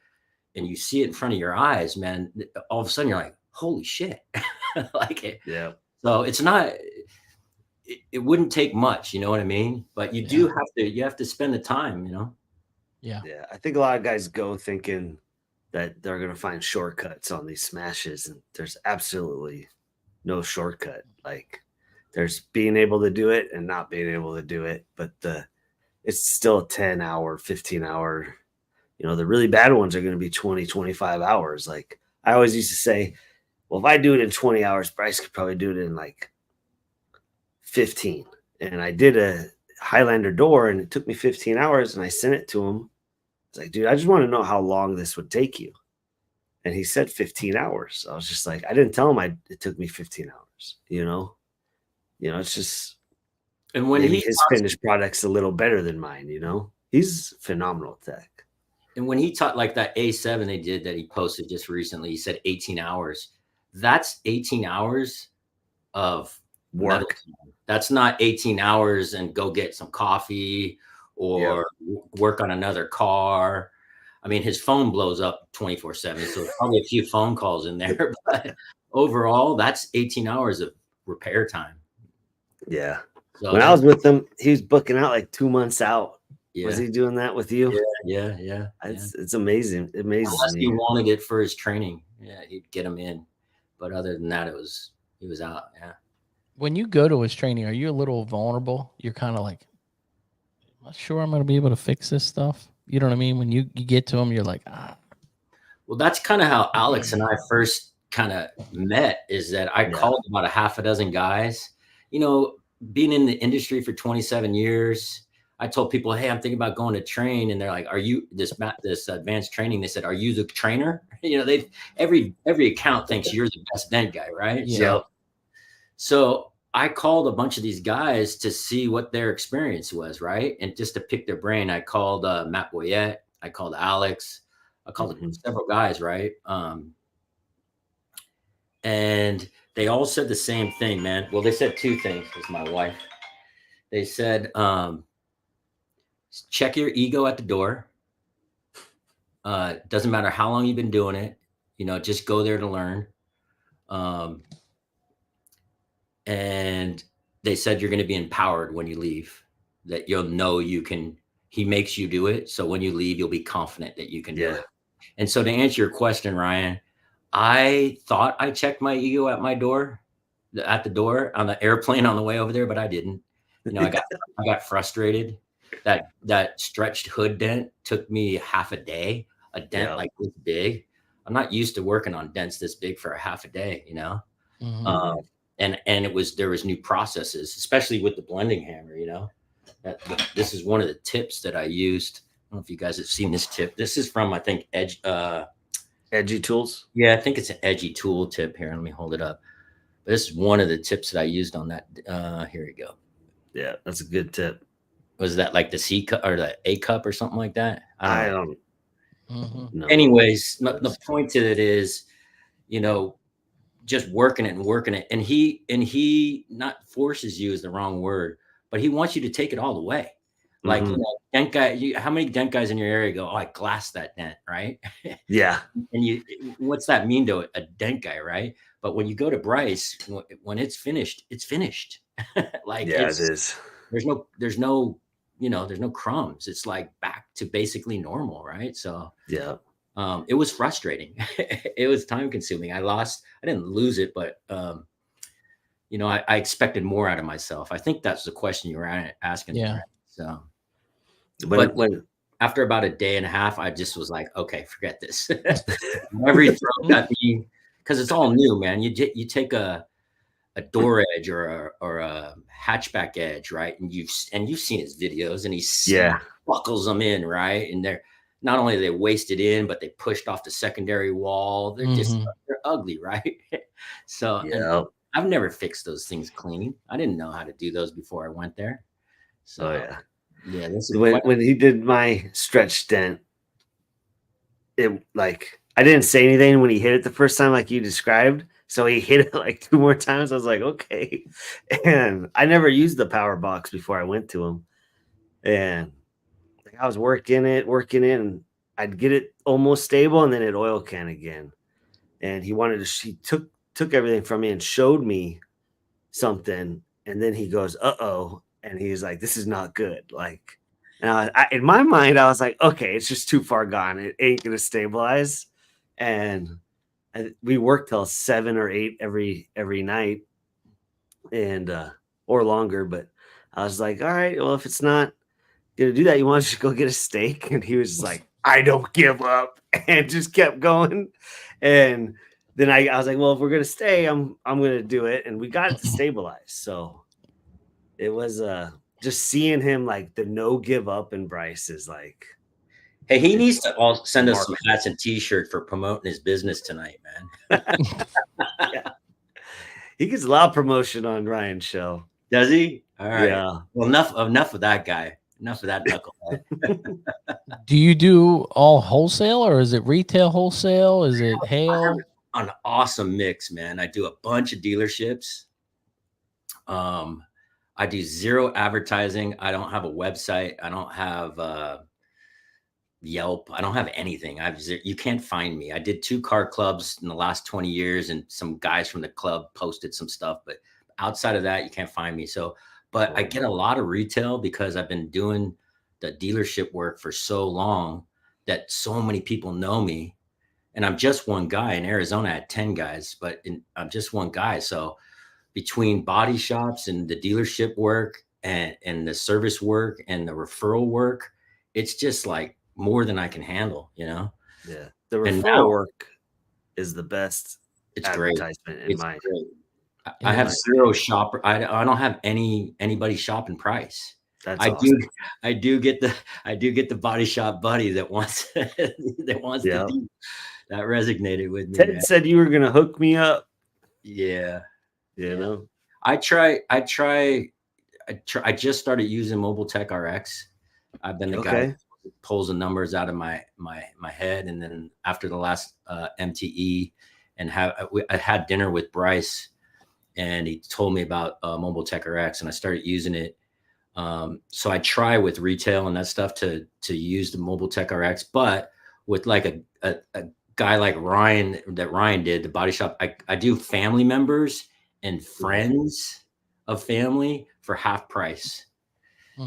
and you see it in front of your eyes, man, all of a sudden you're like, holy shit. Like it. Yeah. So it's not, it wouldn't take much, you know what I mean? But you have to spend the time, you know? Yeah. I think a lot of guys go thinking that they're going to find shortcuts on these smashes, and there's absolutely no shortcut. Like, there's being able to do it and not being able to do it, but it's still a 10-hour, 15-hour, you know, the really bad ones are going to be 20, 25 hours. Like, I always used to say, well, if I do it in 20 hours, Bryce could probably do it in like 15. And I did a Highlander door and it took me 15 hours, and I sent it to him. It's like, dude, I just want to know how long this would take you. And he said 15 hours. I was just like, I didn't tell him it took me 15 hours, you know? You know, it's just, and when his finished product's a little better than mine, you know? He's phenomenal tech. And when he taught like that A7 they did that he posted just recently, he said 18 hours. That's 18 hours of work. That's not 18 hours and go get some coffee or work on another car. I mean, his phone blows up 24/7, so there's probably a few phone calls in there. But overall, that's 18 hours of repair time. Yeah. So when I was with him, he was booking out like 2 months out. Yeah. Was he doing that with you? Yeah. It's amazing. It amazes Unless me. He wanted it for his training. Yeah, he'd get him in. But other than that, he was out. Yeah. When you go to his training, are you a little vulnerable? You're kind of like, I'm not sure I'm going to be able to fix this stuff. You know what I mean? When you get to him, you're like, ah. Well, that's kind of how Alex and I first kind of met, is that I called about a half a dozen guys. You know, being in the industry for 27 years, I told people, hey, I'm thinking about going to train. And they're like, are you this advanced training? They said, are you the trainer? You know, every account thinks you're the best dent guy, right? Yeah. So I called a bunch of these guys to see what their experience was, right? And just to pick their brain, I called Matt Boyette, I called Alex, I called several guys, right? And they all said the same thing, man. Well, they said two things. This is my wife. They said, check your ego at the door. Doesn't matter how long you've been doing it, just go there to learn. And they said you're going to be empowered when you leave, that you'll know he makes you do it. So when you leave, you'll be confident that you can do it. And so to answer your question, Ryan, I thought I checked my ego at the door on the airplane on the way over there, but I didn't. I got frustrated. That stretched hood dent took me half a day. A dent like this big. I'm not used to working on dents this big for a half a day. Mm-hmm. And there was new processes, especially with the blending hammer. This is one of the tips that I used. I don't know if you guys have seen this tip. This is from, I think, Edgy Tools. Yeah, I think it's an Edgy Tool tip here. Let me hold it up. This is one of the tips that I used on that. Here we go. Yeah, that's a good tip. Was that like the C cup or the A cup or something like that? I don't Mm-hmm. know. Anyways, the point to it is, just working it. And he not forces you is the wrong word, but he wants you to take it all the way. Like, dent guy, how many dent guys in your area go, oh, I glassed that dent, right? Yeah. And what's that mean to a dent guy, right? But when you go to Bryce, when it's finished, it's finished. Like, yeah, it is. There's no crumbs. It's like back to basically normal, right? So yeah, it was frustrating. It was time consuming. I didn't lose it, but I expected more out of myself. I think that's the question you were asking. Yeah. Right? So, but when after about a day and a half, I just was like, okay, forget this. Every throw got me, because it's all new, man. You take a door edge or a hatchback edge, right? And you've seen his videos, and he buckles them in, right? And they're not only they wasted in, but they pushed off the secondary wall. They're they're ugly, right? So I've never fixed those things clean. I didn't know how to do those before I went there. So when he did my stretch dent, it like I didn't say anything when he hit it the first time, like you described. So he hit it like 2 more times. I was like, okay. And I never used the power box before I went to him. And I was working it, and I'd get it almost stable, and then it'd oil can again. And he took everything from me and showed me something. And then he goes, uh-oh. And he's like, this is not good. Like, and in my mind, I was like, okay, it's just too far gone. It ain't going to stabilize. And we worked till 7 or 8 every night, and or longer. But I was like, all right, well, if it's not gonna do that, you want to just go get a steak? And he was just like, I don't give up, and just kept going. And then I was like, well, if we're gonna stay, I'm gonna do it. And we got it to stabilize. So it was just seeing him, like, the no give up in Bryce is like, hey, he needs to all send us some hats and t-shirts for promoting his business tonight, man. Yeah. He gets a lot of promotion on Ryan's show. Does he? All right. Yeah. Well, enough of that guy. Enough of that knucklehead. Do you do all wholesale, or is it retail wholesale? Is it hail? An awesome mix, man. I do a bunch of dealerships. I do zero advertising. I don't have a website. I don't have Yelp. I don't have anything. You can't find me. I did 2 car clubs in the last 20 years, and some guys from the club posted some stuff, but outside of that, you can't find me. So, but I get a lot of retail because I've been doing the dealership work for so long that so many people know me. And I'm just one guy. In Arizona, I had 10 guys, but I'm just one guy. So between body shops and the dealership work and the service work and the referral work, it's just like more than I can handle, Yeah. The referral work is the best. It's advertisement great. I have zero shopper. I don't have anybody shopping Price. That's awesome. I do get the body shop buddy that wants to do. That resonated with me. Ted said you were going to hook me up. Yeah. You know, I just started using Mobile Tech RX. I've been the guy who pulls the numbers out of my head. And then after the last MTE, and I had dinner with Bryce, and he told me about Mobile Tech RX, and I started using it. So I try with retail and that stuff to use the Mobile Tech RX, but with like a guy like Ryan did, the body shop, I do family members and friends of family for half price.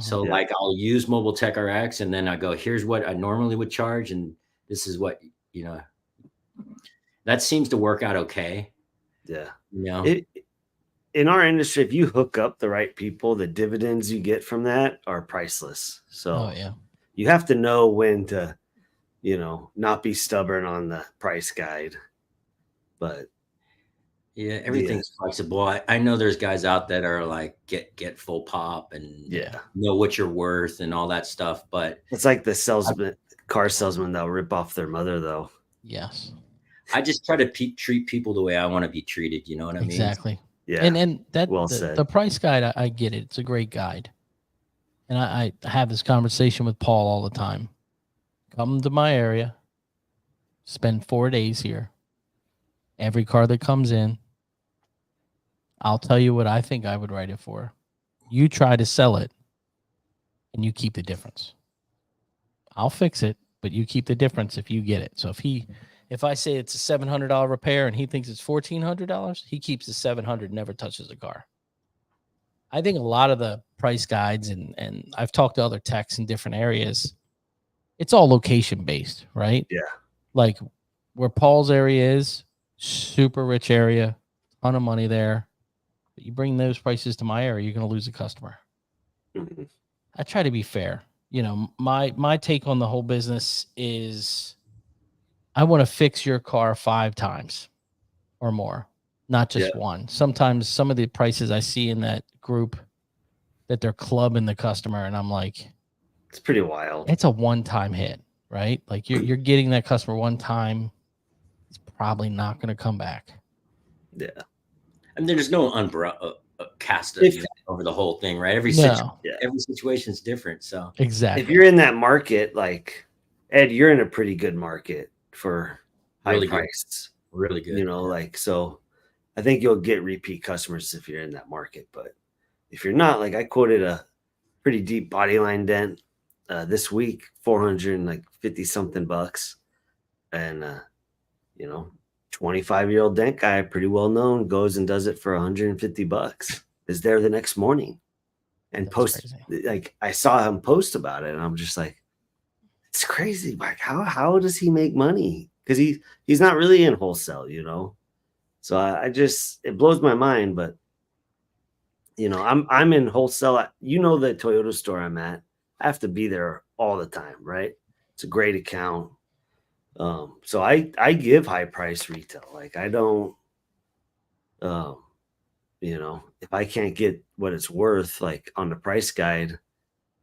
So like I'll use Mobile Tech RX and then I go, here's what I normally would charge. And this is what, that seems to work out okay. Yeah. You in our industry, if you hook up the right people, the dividends you get from that are priceless. So you have to know when to, not be stubborn on the price guide. But yeah, everything's flexible. I know there's guys out that are like get full pop and know what you're worth and all that stuff. But it's like the car salesman that'll rip off their mother, though. Yes. I just try to treat people the way I want to be treated. You know what I mean? Exactly. Yeah. And that said. The price guide, I get it. It's a great guide. And I have this conversation with Paul all the time. Come to my area, spend 4 days here. Every car that comes in, I'll tell you what I think I would write it for. You try to sell it and you keep the difference. I'll fix it, but you keep the difference if you get it. So if I say it's a $700 repair and he thinks it's $1,400, he keeps the $700, never touches the car. I think a lot of the price guides, and I've talked to other techs in different areas, it's all location based, right? Yeah. Like where Paul's area is, super rich area, ton of money there. But you bring those prices to my area, you're going to lose a customer. Mm-hmm. I try to be fair. My take on the whole business is I want to fix your car 5 times or more, not just one. Sometimes some of the prices I see in that group that they're clubbing the customer, and I'm like, it's pretty wild. It's a one-time hit, right? Like you're getting that customer one time. It's probably not going to come back. Yeah. And there's no umbrella cast over the whole thing, right? Every situation is different. So exactly. If you're in that market, like Ed, you're in a pretty good market for high prices. Really good. So I think you'll get repeat customers if you're in that market. But if you're not, like I quoted a pretty deep body line dent this week, $450 something bucks. And 25-year-old dent guy, pretty well known, goes and does it for $150. Is there the next morning and I saw him post about it, and I'm just like, it's crazy. Like how does he make money? Because he's not really in wholesale, So it blows my mind. But I'm in wholesale. The Toyota store I'm at. I have to be there all the time, right? It's a great account. So I give high price retail. Like I don't, if I can't get what it's worth, like on the price guide,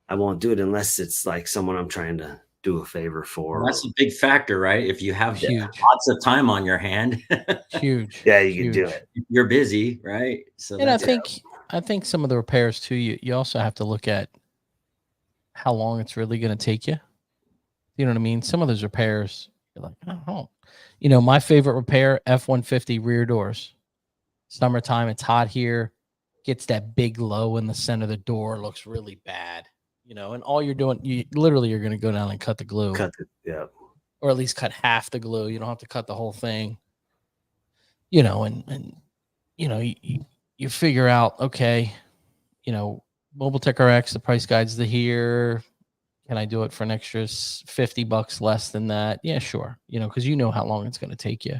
I won't do it unless it's like someone I'm trying to do a favor for. Well, that's a big factor, right? If you have lots of time on your hand, huge. Yeah, you can do it. You're busy, right? So and I think some of the repairs too, you also have to look at how long it's really going to take you. You know what I mean? Some of those repairs, you're like, oh, my favorite repair, F-150 rear doors. Summertime, it's hot here. Gets that big low in the center of the door. Looks really bad. And all you're doing, you're going to go down and cut the glue. Or at least cut half the glue. You don't have to cut the whole thing. You figure out, okay, Mobile Tech RX, the price guide's here. Can I do it for an extra $50 less than that? Yeah, sure. Because how long it's going to take you.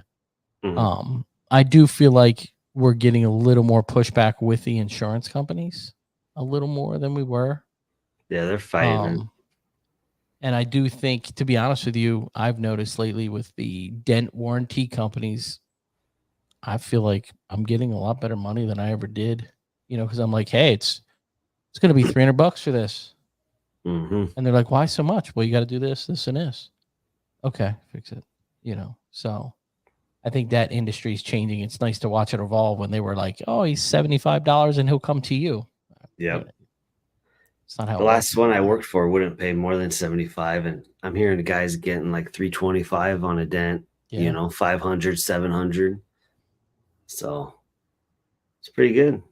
Mm-hmm. I do feel like we're getting a little more pushback with the insurance companies, a little more than we were. Yeah, they're fighting. And I do think, to be honest with you, I've noticed lately with the dent warranty companies, I feel like I'm getting a lot better money than I ever did. Because I'm like, hey, it's going to be $300 for this. Mm-hmm. And they're like, why so much? Well, you got to do this, this, and this. Okay, fix it. So I think that industry is changing. It's nice to watch it evolve when they were like, oh, he's $75 and he'll come to you. Yeah. It's not how the last one I worked for wouldn't pay more than 75. And I'm hearing the guys getting like 325 on a dent, 500, 700. So it's pretty good.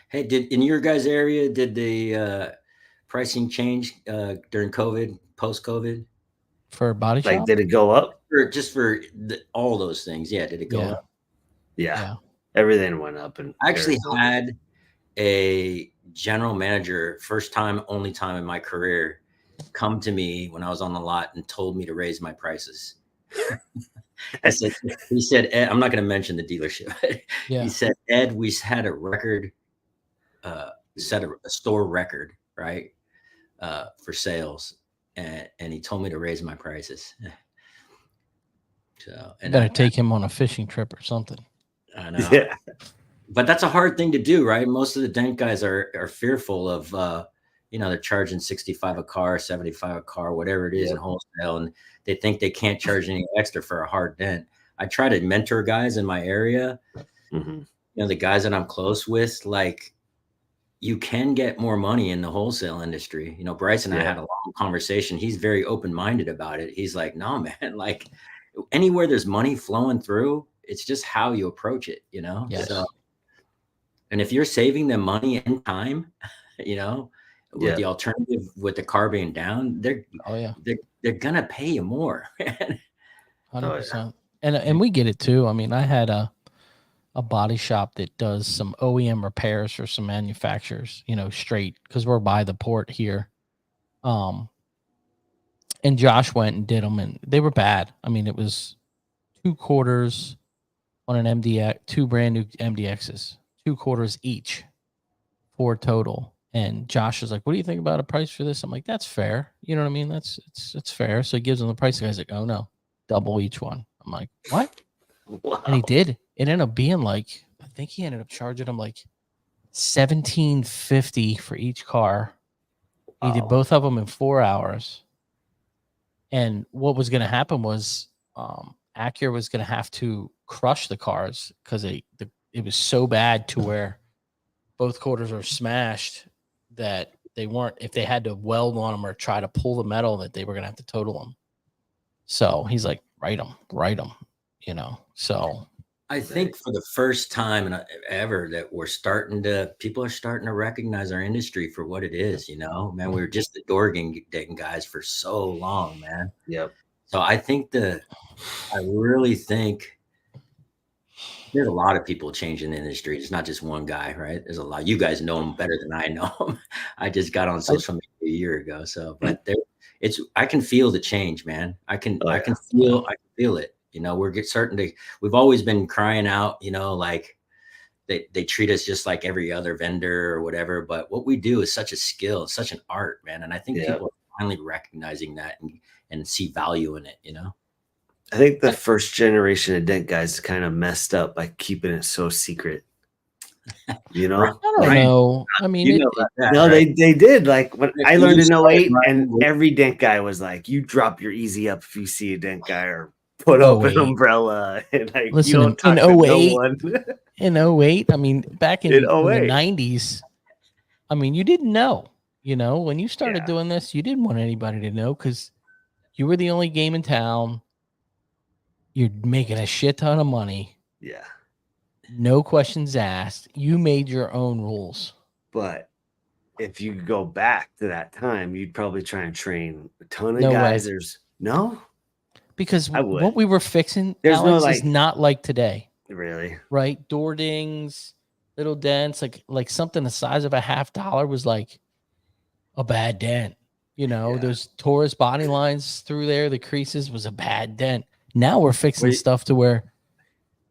Hey, in your guys' area, did the pricing change during COVID, post-COVID? For a body Like, shop? did it go up? Or just for all those things? Yeah, did it go Yeah. up? Yeah. Yeah. Everything went up. And I actually had a general manager, first time, only time in my career, come to me when I was on the lot and told me to raise my prices. he said, Ed, I'm not going to mention the dealership. Yeah. He said, Ed, we had a record, set a store record, right, for sales, and he told me to raise my prices. So, and better take him on a fishing trip or something. I know. Yeah. But that's a hard thing to do, right? Most of the dent guys are fearful of, they're charging 65 a car, 75 a car, whatever it is in wholesale, and they think they can't charge any extra for a hard dent. I try to mentor guys in my area, the guys that I'm close with, like, you can get more money in the wholesale industry. Bryce and I had a long conversation. He's very open-minded about it. He's like, no, man, like anywhere there's money flowing through, it's just how you approach it, Yes. So, and if you're saving them money and time, with the alternative, with the car being down, they're gonna pay you more. 100%. And we get it too. I mean, I had a body shop that does some OEM repairs for some manufacturers, straight, because we're by the port here. And Josh went and did them, and they were bad. I mean, it was 2 quarters on an MDX, 2 brand new MDXs, 2 quarters each, 4 total. And Josh was like, what do you think about a price for this? I'm like, that's fair. You know what I mean? It's fair. So he gives him the price. The guy's like, oh no, double each one. I'm like, what? Wow. And he did. It ended up being like, I think he ended up charging him like $1,750 for each car. He did both of them in 4 hours. And what was going to happen was Acura was going to have to crush the cars because it was so bad to where both quarters are smashed that they weren't, if they had to weld on them or try to pull the metal, that they were going to have to total them. So he's like, write them. So I think for the first time ever that people are starting to recognize our industry for what it is, man, we were just the door digging guys for so long, man. Yep. So I really think there's a lot of people changing the industry. It's not just one guy, right? There's a lot. You guys know him better than I know him. I just got on social media a year ago. So, but I can feel the change, man. I can feel it. We've always been crying out, like they treat us just like every other vendor or whatever. But what we do is such a skill, such an art, man. And I think people are finally recognizing that and see value in it, I think the first generation of dent guys kind of messed up by keeping it so secret. I don't know. I mean, they did. Like when I learned in 08, and every dent guy was like, "You drop your easy up if you see a dent guy, or put up an umbrella." And like, listen, you don't talk to no one. In 08, I mean, back in the 90s, I mean, you didn't know. When you started doing this, you didn't want anybody to know because you were the only game in town. You're making a shit ton of money. Yeah. No questions asked. You made your own rules. But if you go back to that time, you'd probably try and train a ton of guys. Because what we were fixing, Alex, is not like today. Really? Right? Door dings, little dents, like something the size of $50 was like a bad dent. Those Taurus body lines through there, the creases was a bad dent. Now we're fixing stuff to where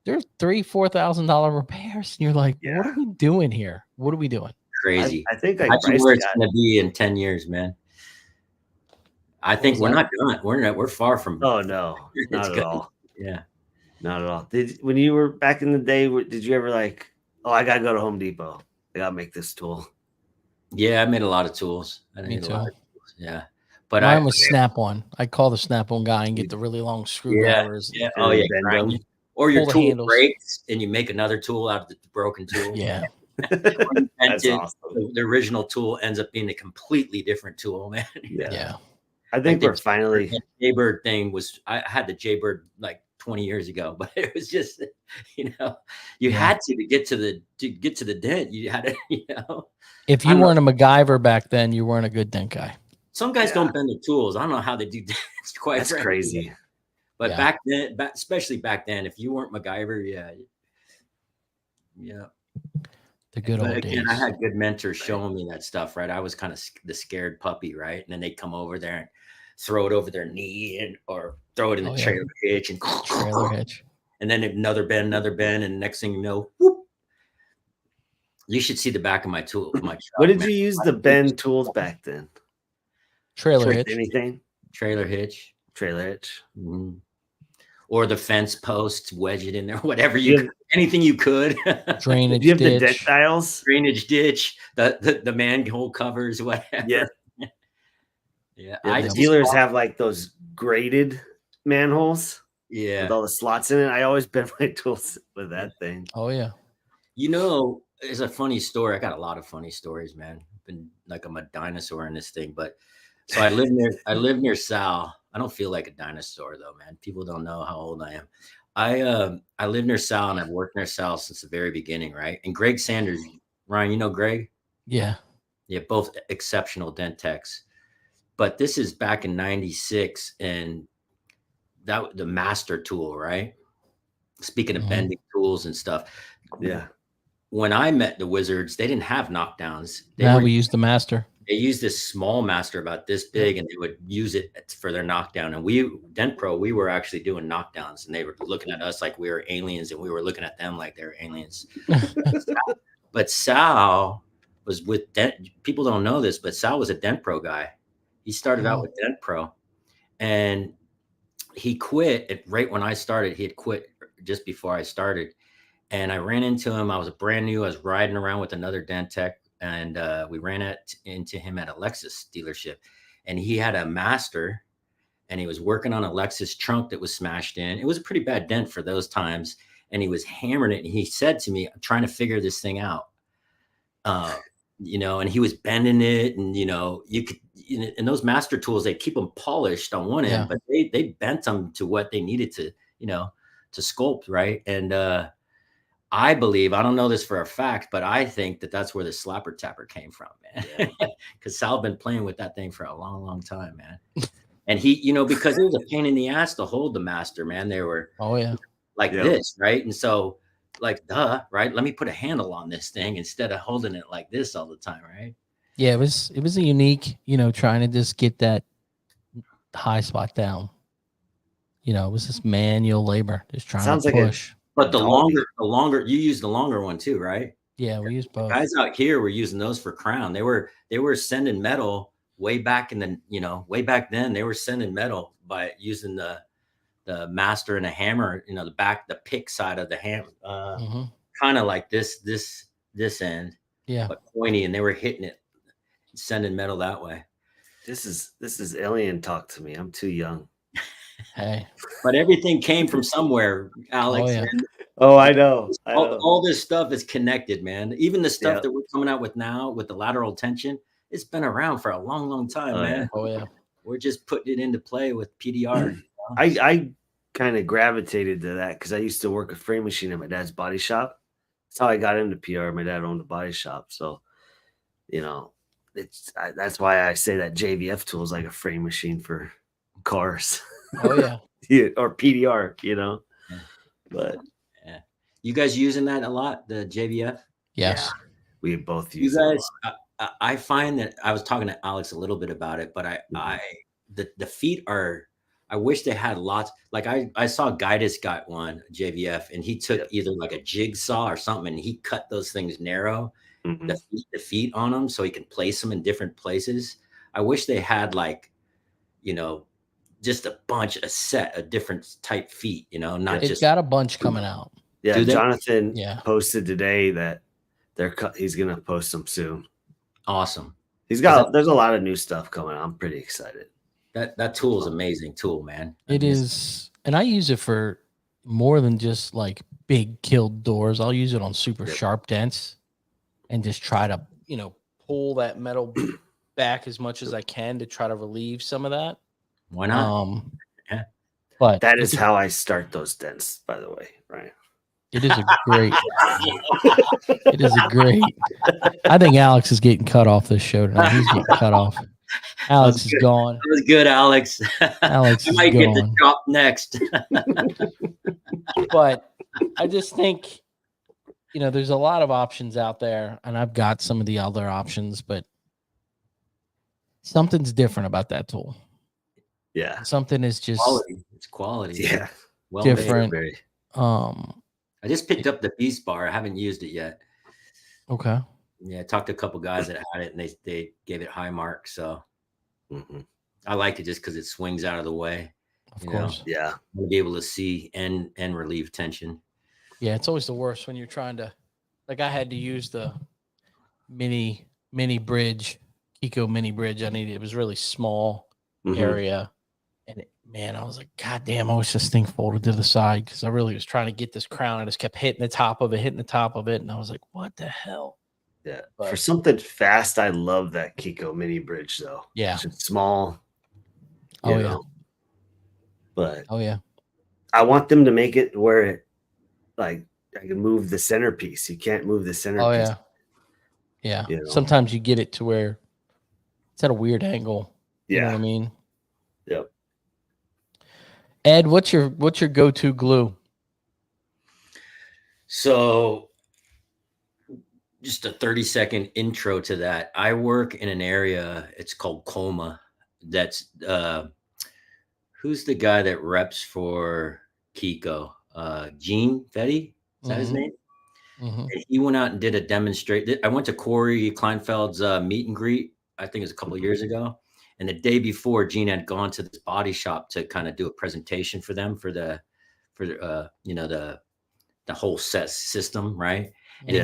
there's $3,000-$4,000 repairs, and you're like, what are we doing here? What are we doing? Crazy. I think that's where it's going to be in 10 years, man. I think we're not done. We're far from. Oh no, not at all. Yeah, not at all. When you were back in the day, did you ever like, oh, I gotta go to Home Depot. I gotta make this tool. Yeah, I made a lot of tools. Me too. Yeah. But mine was Snap-on. I'd call the Snap-on guy and get the really long screwdrivers. Yeah. Oh yeah. Or your tool breaks and you make another tool out of the broken tool. Yeah. That's awesome. The original tool ends up being a completely different tool, man. Yeah. I think we're finally. The Jaybird thing was, I had the Jaybird like 20 years ago, but it was just, you had to get to the dent. You had to, If you weren't a MacGyver back then, you weren't a good dent guy. Some guys don't bend the tools. I don't know how they do dents. That's crazy. But back then, especially back then, if you weren't MacGyver, yeah. The good old days. I had good mentors showing me that stuff, right? I was kind of the scared puppy, right? And then they'd come over there and throw it over their knee or throw it in the trailer hitch and trailer hitch. And then another bend, and next thing you know, whoop. You should see the back of my tool. What did you use the bend tools back then? Trailer hitch. Anything? Trailer hitch. Mm-hmm. Or the fence post, wedge it in there, whatever anything you could. Drainage ditch. You have ditch. the dent dials? Drainage ditch, the manhole covers, whatever. Yeah. Yeah. The dealers have like those graded manholes. Yeah. With all the slots in it. I always bend my tools with that thing. Oh, yeah. It's a funny story. I got a lot of funny stories, man. Been like I'm a dinosaur in this thing, but so I live near Sal. I don't feel like a dinosaur though, man. People don't know how old I am. I live near Sal and I've worked near Sal since the very beginning, right? And Greg Sanders, Ryan, you know Greg? Yeah. Yeah, both exceptional dent techs. But this is back in '96, and that the master tool, right? Speaking of bending tools and stuff. Yeah. When I met the Wizards, they didn't have knockdowns. We used the master. They used this small master about this big, and they would use it for their knockdown. And we, Dent Pro, we were actually doing knockdowns, and they were looking at us like we were aliens, and we were looking at them like they were aliens. But Sal was with Dent. People don't know this, but Sal was a Dent Pro guy. He started out with Dent Pro, and he quit right when I started. He had quit just before I started. And I ran into him. I was brand new. I was riding around with another dent tech, and we ran into him at a Lexus dealership. And he had a master, and he was working on a Lexus trunk that was smashed in. It was a pretty bad dent for those times, and he was hammering it. And he said to me, "I'm trying to figure this thing out." And he was bending it, and you could. And those master tools, they keep them polished on one end, but they bent them to what they needed to, to sculpt, right? And I believe, I don't know this for a fact, but I think that that's where the slapper tapper came from, man. Because Sal been playing with that thing for a long, long time, man. And he, because it was a pain in the ass to hold the master, man. They were this, right? And so duh, right? Let me put a handle on this thing instead of holding it like this all the time, right? Yeah, it was a unique, trying to just get that high spot down. It was just manual labor, just trying to push. But the longer you use the longer one too, right? Yeah, we use both. Guys out here were using those for crown. They were sending metal way back in the, way back then. They were sending metal by using the master and a hammer, the pick side of the hammer, kind of like this end, but pointy, and they were hitting it, sending metal that way. This is alien talk to me. I'm too young. Hey, but everything came from somewhere, Alex. I know. All this stuff is connected, man. Even the stuff that we're coming out with now with the lateral tension, it's been around for a long, long time, man. We're just putting it into play with PDR. I kind of gravitated to that because I used to work a frame machine at my dad's body shop. That's how I got into PR. My dad owned a body shop, so that's why I say that JVF tool is like a frame machine for cars. Or PDR, But you guys using that a lot, the JVF? Yes. We both use it. I find that I was talking to Alex a little bit about it, but the feet are, I wish they had lots. Like I saw Guidus got one JVF, and he took either like a jigsaw or something, and he cut those things narrow, the feet on them, so he can place them in different places. I wish they had just a set of different type feet, it's got a bunch coming out. Yeah, Jonathan posted today that he's gonna post them soon. Awesome. There's a lot of new stuff coming out. I'm pretty excited. That tool is amazing tool, man. It is, and I use it for more than just like big killed doors. I'll use it on super sharp dents and just try to, pull that metal back as much as I can to try to relieve some of that. Why not? But that is how I start those dents, by the way, right? it is a great. It is a great. I think Alex is getting cut off this show tonight. He's getting cut off. Alex is gone. That was good, Alex. Alex I is might get the gone. drop next. But I just think, there's a lot of options out there, and I've got some of the other options, but something's different about that tool. Yeah. Something is just Quality. It's quality. Yeah. Well different. Very. I just picked up the Beast Bar. I haven't used it yet. Okay. Yeah, I talked to a couple guys that had it, and they gave it high marks. So I like it just because it swings out of the way. Of course. Yeah. To be able to see and relieve tension. Yeah, it's always the worst when you're trying to, like, I had to use the mini bridge, Kiko mini bridge. It was really small area. And man, I was like, God damn, I wish this thing folded to the side, because I really was trying to get this crown. I just kept hitting the top of it. And I was like, what the hell? Yeah. But for something fast, I love that Kiko mini bridge, though. Yeah. It's small. Oh, yeah. But I want them to make it where it, like, I can move the centerpiece. You can't move the centerpiece. Oh, yeah. Yeah. Sometimes you get it to where it's at a weird angle. You know what I mean? Yep. Ed, what's your go-to glue? So just a 30-second intro to that. I work in an area, it's called Coma. That's who's the guy that reps for Kiko? Gene Fetty? Is that his name? And he went out and did a demonstration. I went to Corey Kleinfeld's meet and greet, I think it was a couple of years ago. And the day before, Gene had gone to this body shop to kind of do a presentation for them for the whole set system, right? And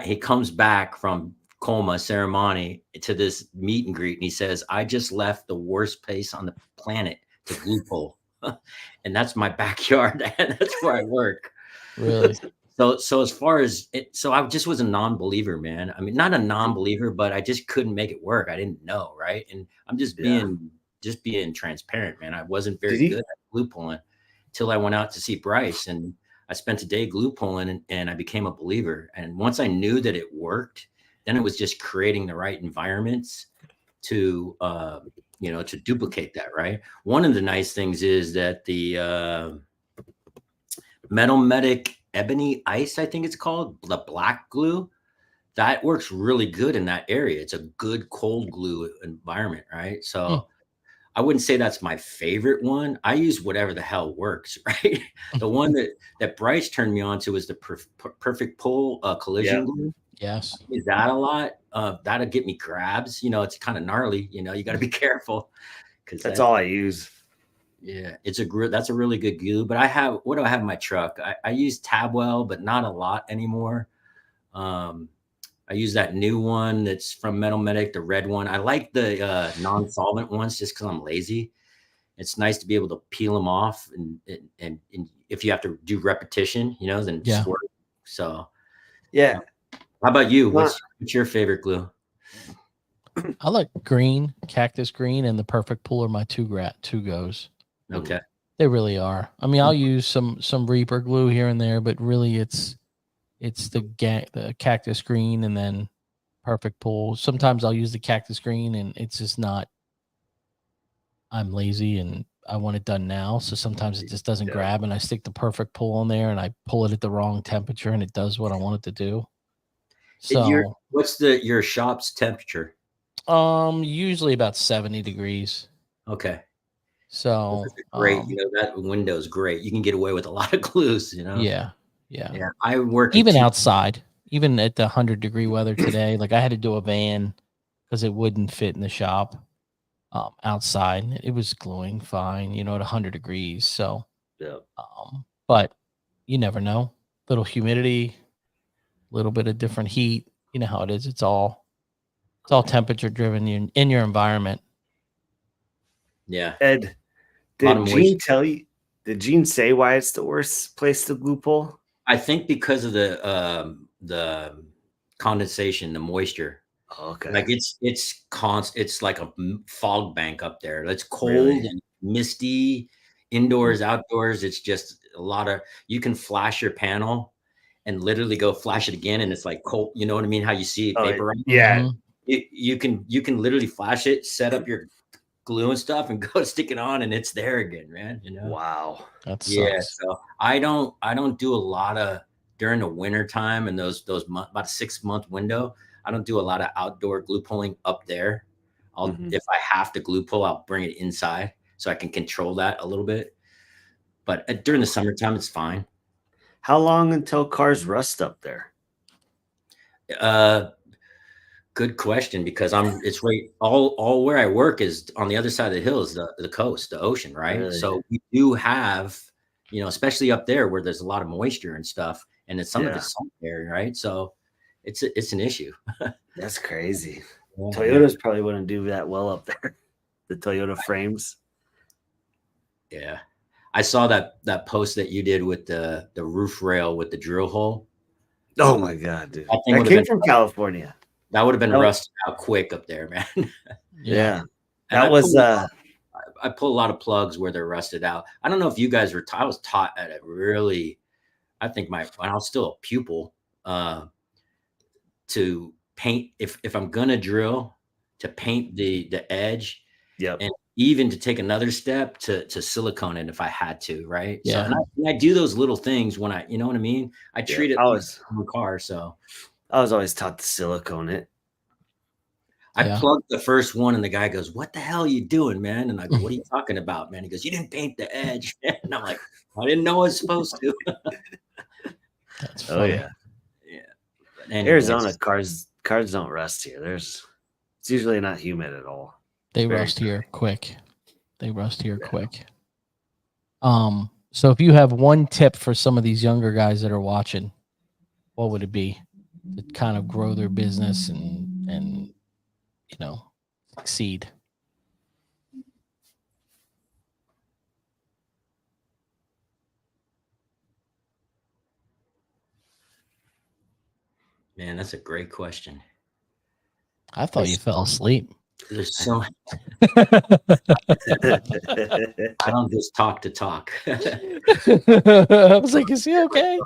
he comes back from Coma ceremony to this meet and greet, and he says, "I just left the worst place on the planet to glue pole, and that's my backyard, and that's where I work." Really? So as far as it, so I just was a non-believer, man. I mean, not a non-believer, but I just couldn't make it work. I didn't know, right? And I'm just being transparent, man. I wasn't very good at glue pulling until I went out to see Bryce, and I spent a day glue pulling, and I became a believer. And once I knew that it worked, then it was just creating the right environments to to duplicate that, right? One of the nice things is that the Metal Medic Ebony Ice, I think it's called, the black glue, that works really good in that area. It's a good cold glue environment, right? So I wouldn't say that's my favorite one. I use whatever the hell works, right? The one that Bryce turned me on to is the Perfect Pull collision glue. Yes. I use that a lot. That'll get me grabs. It's kind of gnarly. You got to be careful. That's all I use. Yeah, that's a really good glue. But what do I have in my truck? I use Tabwell, but not a lot anymore. I use that new one that's from Metal Medic, the red one. I like the non-solvent ones just because I'm lazy. It's nice to be able to peel them off, and if you have to do repetition, then squirt. So yeah. How about you? What's your favorite glue? I like green, cactus green, and the Perfect Pull are my two goes. Okay. They really are. I mean, I'll use some Reaper glue here and there, but really it's the cactus green and then Perfect Pull. Sometimes I'll use the cactus green, and it's just not. I'm lazy and I want it done now, so sometimes it just doesn't grab, and I stick the Perfect Pull on there, and I pull it at the wrong temperature, and it does what I want it to do. So, what's your shop's temperature? Usually about 70 degrees. Okay. So great. That window's great. You can get away with a lot of glues, Yeah. I work even outside, even at the 100-degree weather today. Like, I had to do a van because it wouldn't fit in the shop. Outside, it was gluing fine, at 100 degrees. So, but you never know. Little humidity, little bit of different heat. You know how it is. It's all temperature driven in your environment. Yeah. Ed, did Gene tell you? Did Gene say why it's the worst place to glue pull? I think because of the condensation, the moisture. Oh, okay. Like it's like a fog bank up there. It's cold and misty. Indoors, outdoors, it's just a lot of, you can flash your panel and literally go flash it again, and it's like cold. You know what I mean? How you see it vaporize? Yeah. You can literally flash it, set up your glue and stuff, and go stick it on, and it's there again, man. You know? Wow. That Yeah. sucks. So I don't do a lot of, during the winter time and those about a 6-month window, I don't do a lot of outdoor glue pulling up there. If I have to glue pull, I'll bring it inside so I can control that a little bit. But during the summertime, it's fine. How long until cars rust up there? Good question, because it's right all where I work is on the other side of the hill is the coast, the ocean, right? Really? So we do have, especially up there where there's a lot of moisture and stuff, and it's some of it's salt there, right? So it's an issue. That's crazy. Yeah, Toyotas probably wouldn't do that well up there. The Toyota frames. Yeah. I saw that post that you did with the roof rail with the drill hole. Oh my God, dude. That thing That would've came been- from California. That would have been rusted out quick up there, man. Yeah. And That was I pull a lot of plugs where they're rusted out. I don't know if you guys were I was taught at a really, I think when I was still a pupil, to paint, if I'm gonna drill, to paint the edge, and even to take another step to silicone it if I had to, right? Yeah. So, and I do those little things when you know what I mean? I treat it like a car. So I was always taught to silicone it. I plugged the first one, and the guy goes, "What the hell are you doing, man?" And I go, "What are you talking about, man?" He goes, "You didn't paint the edge." And I'm like, "I didn't know I was supposed to." That's funny. Yeah. Anyways, Arizona cars don't rust here. It's usually not humid at all. They rust here quick. Quick. So if you have one tip for some of these younger guys that are watching, what would it be to kind of grow their business and succeed? Man, that's a great question. I thought you fell asleep. There's so I don't just talk to talk. I was like, is he okay?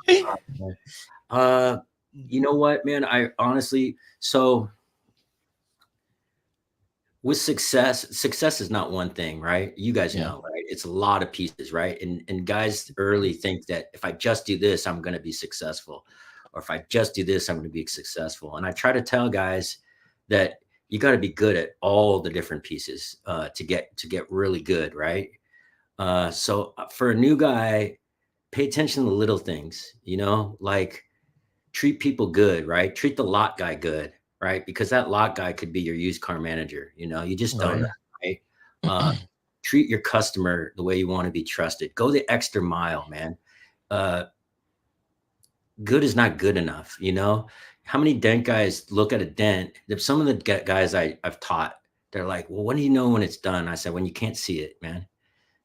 You know what, man? I honestly, so with success is not one thing, right? You guys know, right? It's a lot of pieces, right? And guys early think that if I just do this, I'm going to be successful. Or if I just do this, I'm going to be successful. And I try to tell guys that you got to be good at all the different pieces to get really good, right? So for a new guy, pay attention to the little things, like treat people good, right? Treat the lot guy good, right? Because that lot guy could be your used car manager. You just don't know, right? Treat your customer the way you want to be trusted. Go the extra mile, man. Good is not good enough. How many dent guys look at a dent? Some of the guys I've taught, they're like, well, when do you know when it's done? I said, when you can't see it, man.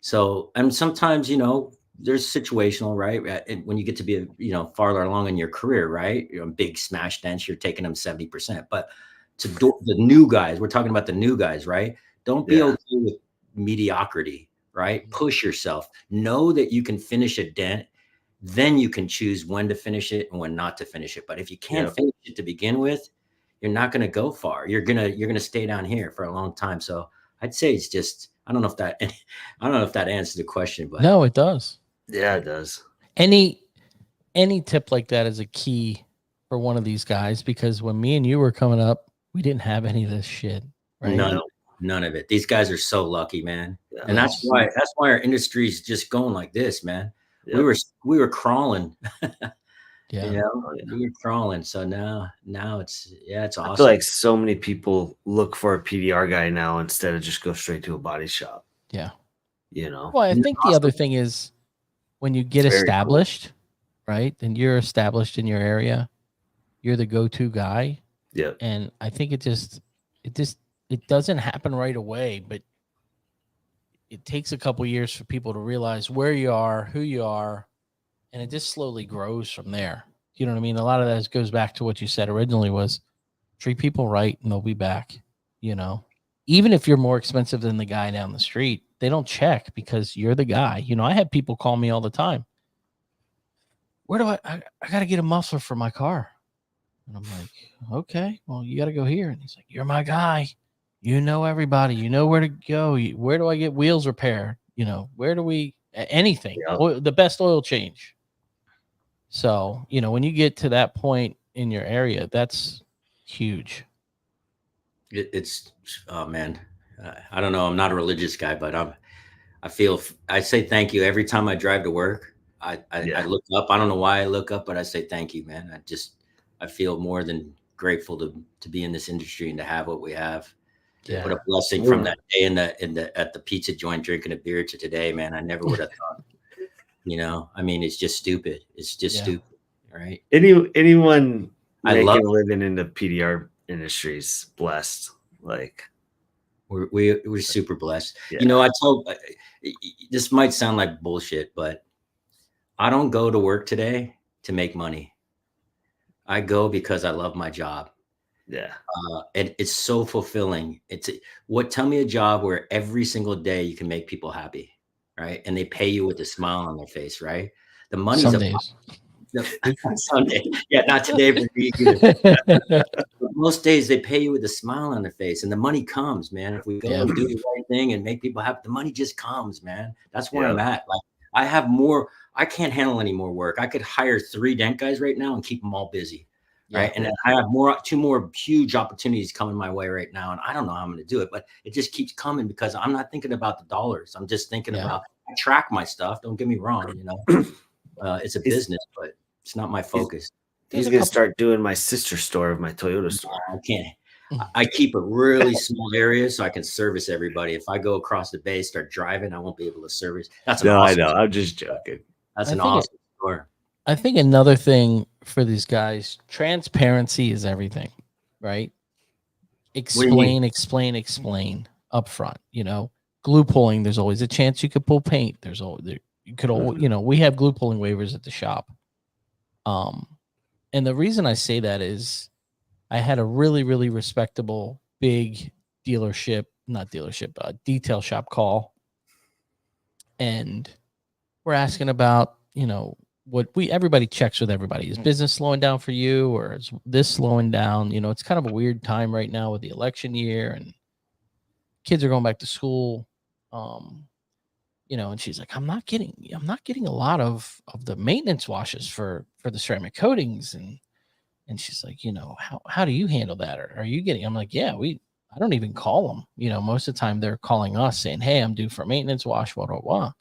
So, and sometimes, there's situational, right? And when you get to be, farther along in your career, right? Big smash dents, you're taking them 70%. But the new guys, we're talking about the new guys, right? Don't be okay with mediocrity, right? Push yourself. Know that you can finish a dent. Then you can choose when to finish it and when not to finish it. But if you can't finish it to begin with, you're not going to go far. You're going to stay down here for a long time. So I'd say it's just, I don't know if that answers the question, but no, it does. Yeah, it does. Any tip like that is a key for one of these guys, because when me and you were coming up, we didn't have any of this shit. Right? None of it. These guys are so lucky, man. Yeah. And that's why our industry is just going like this, man. Yep. We were crawling. We were crawling. So now it's awesome. I feel like so many people look for a PDR guy now instead of just go straight to a body shop. Yeah. Well, I think the other thing is when you get established, right? Then you're established in your area. You're the go-to guy. Yeah. And I think it doesn't happen right away, but it takes a couple years for people to realize where you are, who you are, and it just slowly grows from there. You know what I mean? A lot of that goes back to what you said originally was treat people right and they'll be back, Even if you're more expensive than the guy down the street, check because you're the guy. You know, I have people call me all the time. Where do I got to get a muffler for my car. And I'm like, okay, well, you got to go here. And he's like, you're my guy. You know everybody. You know where to go. Where do I get wheels repaired? You know, where do we anything? The best oil change. So, you know, when you get to that point in your area, that's huge. It's oh man, I don't know. I'm not a religious guy, but I say thank you every time I drive to work. I look up. I don't know why I look up, but I say thank you, man. I feel more than grateful to be in this industry and to have what we have. Yeah. What a blessing from that day at the pizza joint drinking a beer to today, man. I never would have thought. You know, I mean, it's just stupid. It's just stupid, right? Anyone making a living in the PDR industry's blessed. Like we're super blessed. Yeah. You know, this might sound like bullshit, but I don't go to work today to make money. I go because I love my job. Yeah. And it's so fulfilling. Tell me a job where every single day you can make people happy, right? And they pay you with a smile on their face, right? The money's some days. Sunday. Yeah, not today for me either. Most days they pay you with a smile on their face and the money comes, man. If we go and do the right thing and make people happy, the money just comes, man. That's where I'm at. Like I can't handle any more work. I could hire 3 dent guys right now and keep them all busy. Right. And then I have 2 more huge opportunities coming my way right now. And I don't know how I'm going to do it, but it just keeps coming because I'm not thinking about the dollars. I'm just thinking about, I track my stuff. Don't get me wrong. You know, it's a business, but it's not my focus. He's going to start doing my sister store of my Toyota store. I can't. I keep a really small area so I can service everybody. If I go across the bay, start driving, I won't be able to service. That's I know. I'm just joking. That's an awesome store. I think another thing for these guys, transparency is everything, right? Explain up front. You know, glue pulling, there's always a chance you could pull paint. You know, we have glue pulling waivers at the shop. And the reason I say that is I had a really, really respectable big detail shop call. And we're asking about, you know, everybody checks with everybody. Is business slowing down for you or is this slowing down? You know, it's kind of a weird time right now with the election year and kids are going back to school. You know, and she's like, I'm not getting a lot of the maintenance washes for the ceramic coatings. And she's like, you know, how do you handle that? Or are you getting, I'm like, yeah, I don't even call them. You know, most of the time they're calling us saying, hey, I'm due for a maintenance wash, blah, blah, blah.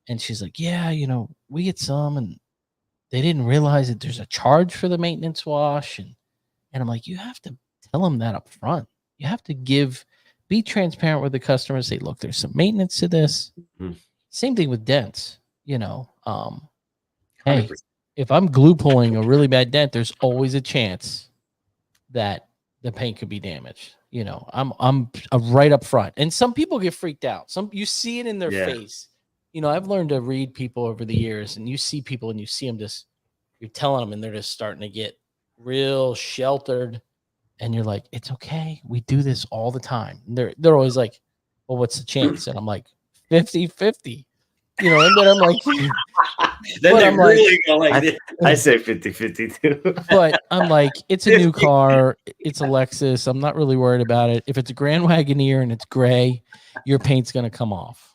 And she's like, yeah, you know, we get some and they didn't realize that there's a charge for the maintenance wash. And I'm like, you have to tell them that up front. You have to be transparent with the customer. Say, look, there's some maintenance to this. Mm-hmm. Same thing with dents, you know. Hey, if I'm glue pulling a really bad dent, there's always a chance that the paint could be damaged. You know, I'm right up front. And some people get freaked out. You see it in their face. You know, I've learned to read people over the years, and you see people and you see them you're telling them and they're just starting to get real sheltered. And you're like, it's okay. We do this all the time. And they're always like, well, what's the chance? And I'm like, 50-50. You know, and then I'm like, I say 50-50 too. But I'm like, it's a new car. It's a Lexus. I'm not really worried about it. If it's a Grand Wagoneer and it's gray, your paint's going to come off.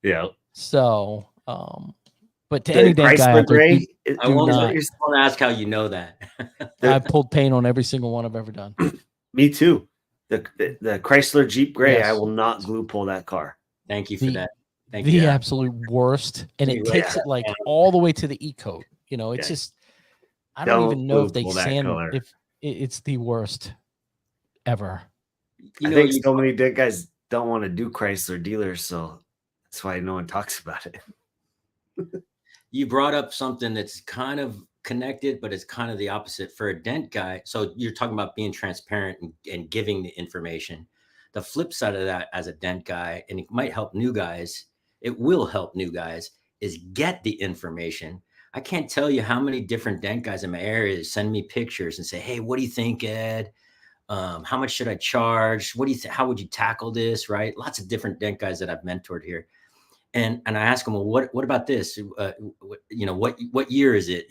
Yeah. So, but to any dent guy, I won't ask how you know that. I pulled paint on every single one I've ever done. Me too. The Chrysler Jeep Gray, yes. I will not glue pull that car. Thank you for that. The absolute worst, and it takes it like all the way to the E-coat. You know, it's just I don't even know if they sand if it's the worst ever. I think so many dent guys don't want to do Chrysler dealers, so that's why no one talks about it. You brought up something that's kind of connected, but it's kind of the opposite for a dent guy. So you're talking about being transparent and giving the information. The flip side of that as a dent guy, and it might help new guys, it will help new guys, is get the information. I can't tell you how many different dent guys in my area send me pictures and say, hey, what do you think, Ed? How much should I charge? What do you think? How would you tackle this? Right. Lots of different dent guys that I've mentored here. And I ask them, well, what about this? What year is it?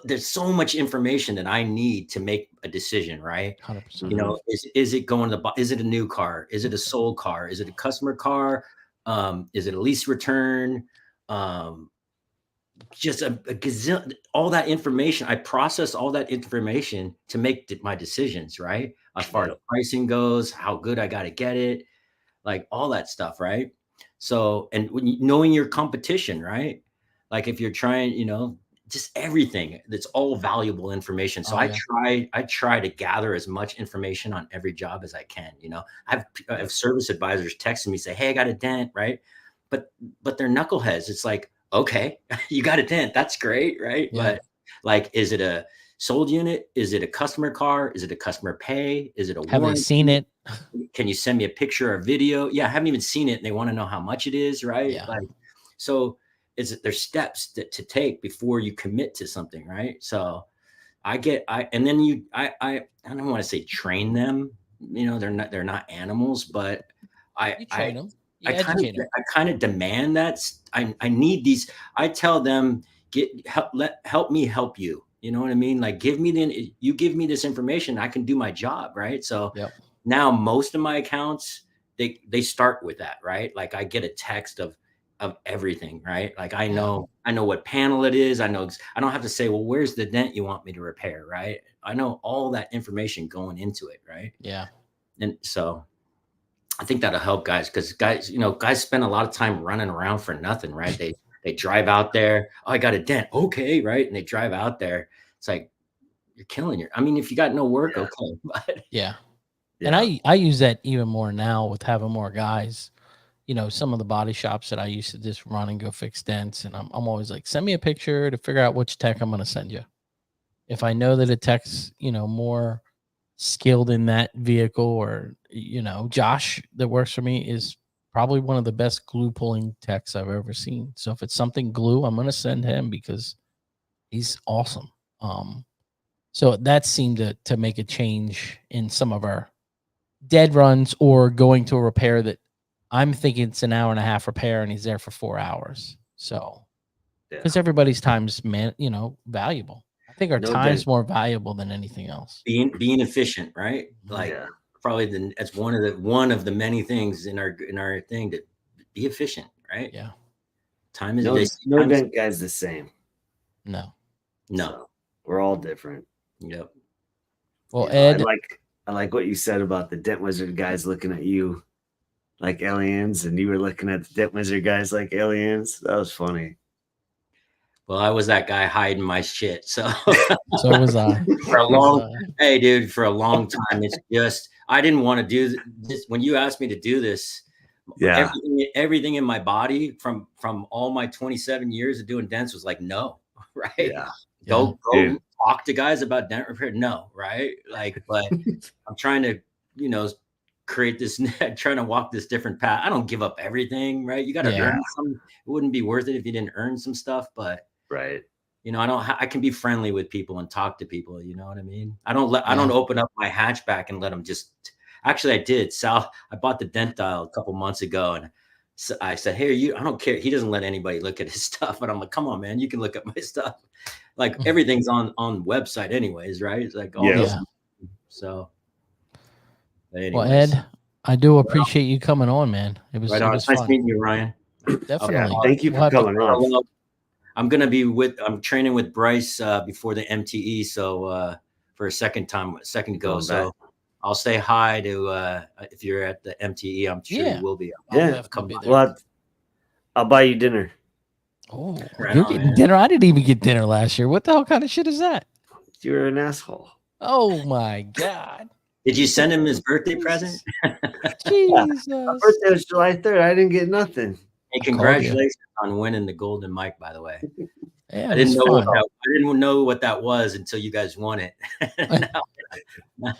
There's so much information that I need to make a decision, right? 100%. Is it going to is it a new car? Is it a sold car? Is it a customer car? Is it a lease return? Just a gazillion, all that information. I process all that information to make my decisions, right? As far as pricing goes, how good I got to get it, like all that stuff, right? So, and knowing your competition, right? Like if you're trying, just everything, that's all valuable information. So I try to gather as much information on every job as I can. I have service advisors texting me, say, hey, I got a dent, right? But they're knuckleheads. It's like, okay, you got a dent. That's great, right? Yeah. But like, is it a sold unit? Is it a customer car? Is it a customer pay? Is it a Have they seen it? Can you send me a picture or video? Yeah, I haven't even seen it, and they want to know how much it is, right? Yeah. Like, so there's steps to take before you commit to something, right? So I don't want to say train them. They're not animals, but You train them. You I educate them. kind of demand that. I need these. I tell them, help me help you. You know what I mean? Like, you give me this information, I can do my job, right? So now most of my accounts, they start with that, right? Like I get a text of everything, right? Like I know what panel it is. I don't have to say, well, where's the dent you want me to repair, right? I know all that information going into it, right? Yeah. And so I think that'll help guys, because guys spend a lot of time running around for nothing, right? They drive out there. Oh, I got a dent. Okay. Right. And they drive out there. It's like, you're killing if you got no work, okay. But yeah. And I use that even more now with having more guys. Some of the body shops that I used to just run and go fix dents. And I'm always like, send me a picture to figure out which tech I'm going to send you. If I know that a tech's, more skilled in that vehicle, or, Josh that works for me is probably one of the best glue pulling techs I've ever seen. So if it's something glue, I'm going to send him because he's awesome. So that seemed to make a change in some of our dead runs, or going to a repair that I'm thinking it's an hour and a half repair and he's there for 4 hours. So, because everybody's time's valuable. I think our time's more valuable than anything else. Being efficient, right? Like probably that's one of the many things in our thing, to be efficient, right? Yeah. Time is no dent guy's the same. No. So we're all different. Yep. Well, Ed, I like what you said about the Dent Wizard guys looking at you like aliens, and you were looking at the Dent Wizard guys like aliens. That was funny. Well, I was that guy hiding my shit. So was I. For a long time. It's just, I didn't want to do this. When you asked me to do this, everything in my body from all my 27 years of doing dents was like, no, right? Yeah. Go talk to guys about dent repair. No, right? Like, but I'm trying to, create this, trying to walk this different path. I don't give up everything, right? You got to earn some. It wouldn't be worth it if you didn't earn some stuff, but right. I can be friendly with people and talk to people. You know what I mean? I don't open up my hatchback and let them actually I did. Sal, I bought the dent dial a couple months ago, and so I said, hey, I don't care. He doesn't let anybody look at his stuff, but I'm like, come on, man, you can look at my stuff. Like everything's on website anyways, right? It's like, so. Well, Ed, I do appreciate you coming on, man. It was, nice meeting you, Ryan. Definitely. Yeah, thank you for coming on. I'm training with Bryce before the MTE, so for a second go. So I'll say hi to if you're at the MTE. I'm sure you will be. I'll buy you dinner. Oh, you're getting dinner? I didn't even get dinner last year. What the hell kind of shit is that? You're an asshole. Oh my God. Did you send him his birthday present? Jesus. My birthday was July 3rd. I didn't get nothing. Hey, congratulations on winning the golden mic, by the way. Yeah, I didn't know what that was until you guys won it.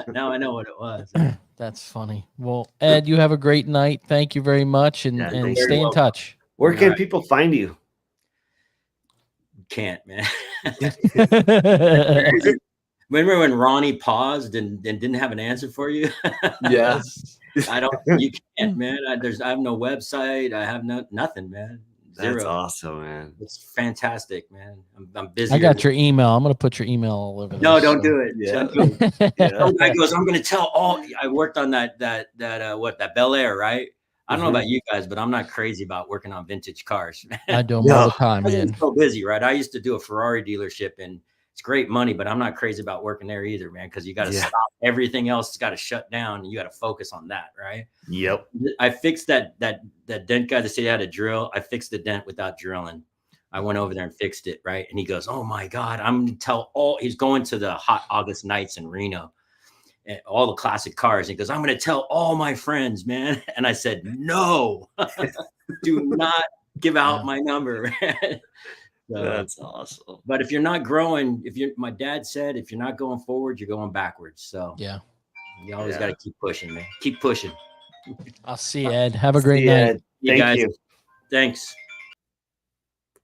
Now I know what it was. That's funny. Well, Ed, you have a great night. Thank you very much, and stay in touch. Where can people find you? Can't, man. Remember when Ronnie paused and didn't have an answer for you? Yeah. You can't, man. I have no website. I have nothing, man. Zero. That's awesome, man. It's fantastic, man. I'm busy. I got your email. I'm gonna put your email all over. No, this, don't so. do it. Yeah. Don't do it. Yeah. Some guy goes, I'm gonna tell all. I worked on that Bel Air, right? I don't know about you guys, but I'm not crazy about working on vintage cars. I do them all the time, man. I'm so busy, right? I used to do a Ferrari dealership, and it's great money, but I'm not crazy about working there either, man, because you got to stop everything else. It's got to shut down, and you got to focus on that, right? Yep. I fixed that dent guy that said he had a drill. I fixed the dent without drilling. I went over there and fixed it, right? And he goes, oh my God, I'm going to tell all. He's going to the hot August nights in Reno, and all the classic cars. And he goes, I'm going to tell all my friends, man. And I said, no, do not give out my number. So, that's awesome. But if you're not growing, my dad said, if you're not going forward, you're going backwards. So yeah, you always got to keep pushing, man. Keep pushing. I'll see you, Ed. Have a great night. Thank you. Thanks.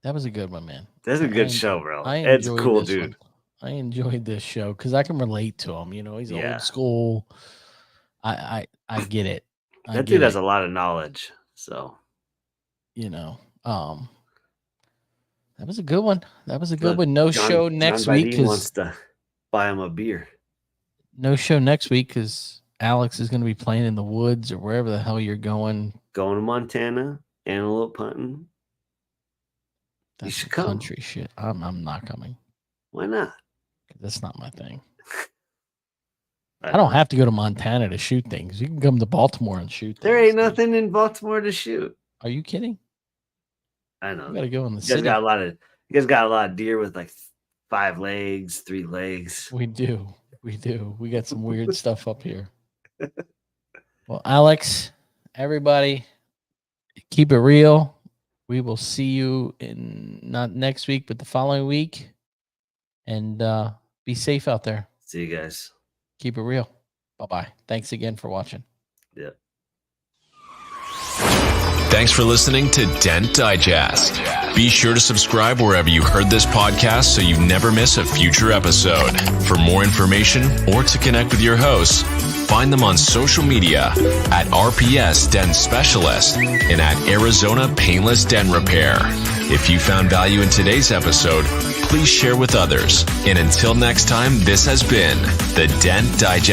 That was a good one, man. That's a good show, bro. Ed's a cool dude. I enjoyed this show because I can relate to him. You know, he's old school. I get it. That dude has a lot of knowledge. So, you know, that was a good one. That was a good one. No show next week because wants to buy him a beer. No show next week because Alex is going to be playing in the woods or wherever the hell you're going. Going to Montana, antelope hunting. That's you should come. Country shit. I'm not coming. Why not? That's not my thing. I don't have to go to Montana to shoot things. You can come to Baltimore and shoot. There ain't nothing in Baltimore to shoot. Are you kidding? I know. You gotta go in the city. city. You guys got a lot of deer with like 5 legs, 3 legs. We do. We got some weird stuff up here. Well, Alex, everybody, keep it real. We will see you in not next week, but the following week. And be safe out there. See you guys. Keep it real. Bye-bye. Thanks again for watching. Yeah. Thanks for listening to Dent Digest. Be sure to subscribe wherever you heard this podcast so you never miss a future episode. For more information or to connect with your hosts, find them on social media at RPS Dent Specialist and at Arizona Paintless Dent Repair. If you found value in today's episode, please share with others. And until next time, this has been the Dent Digest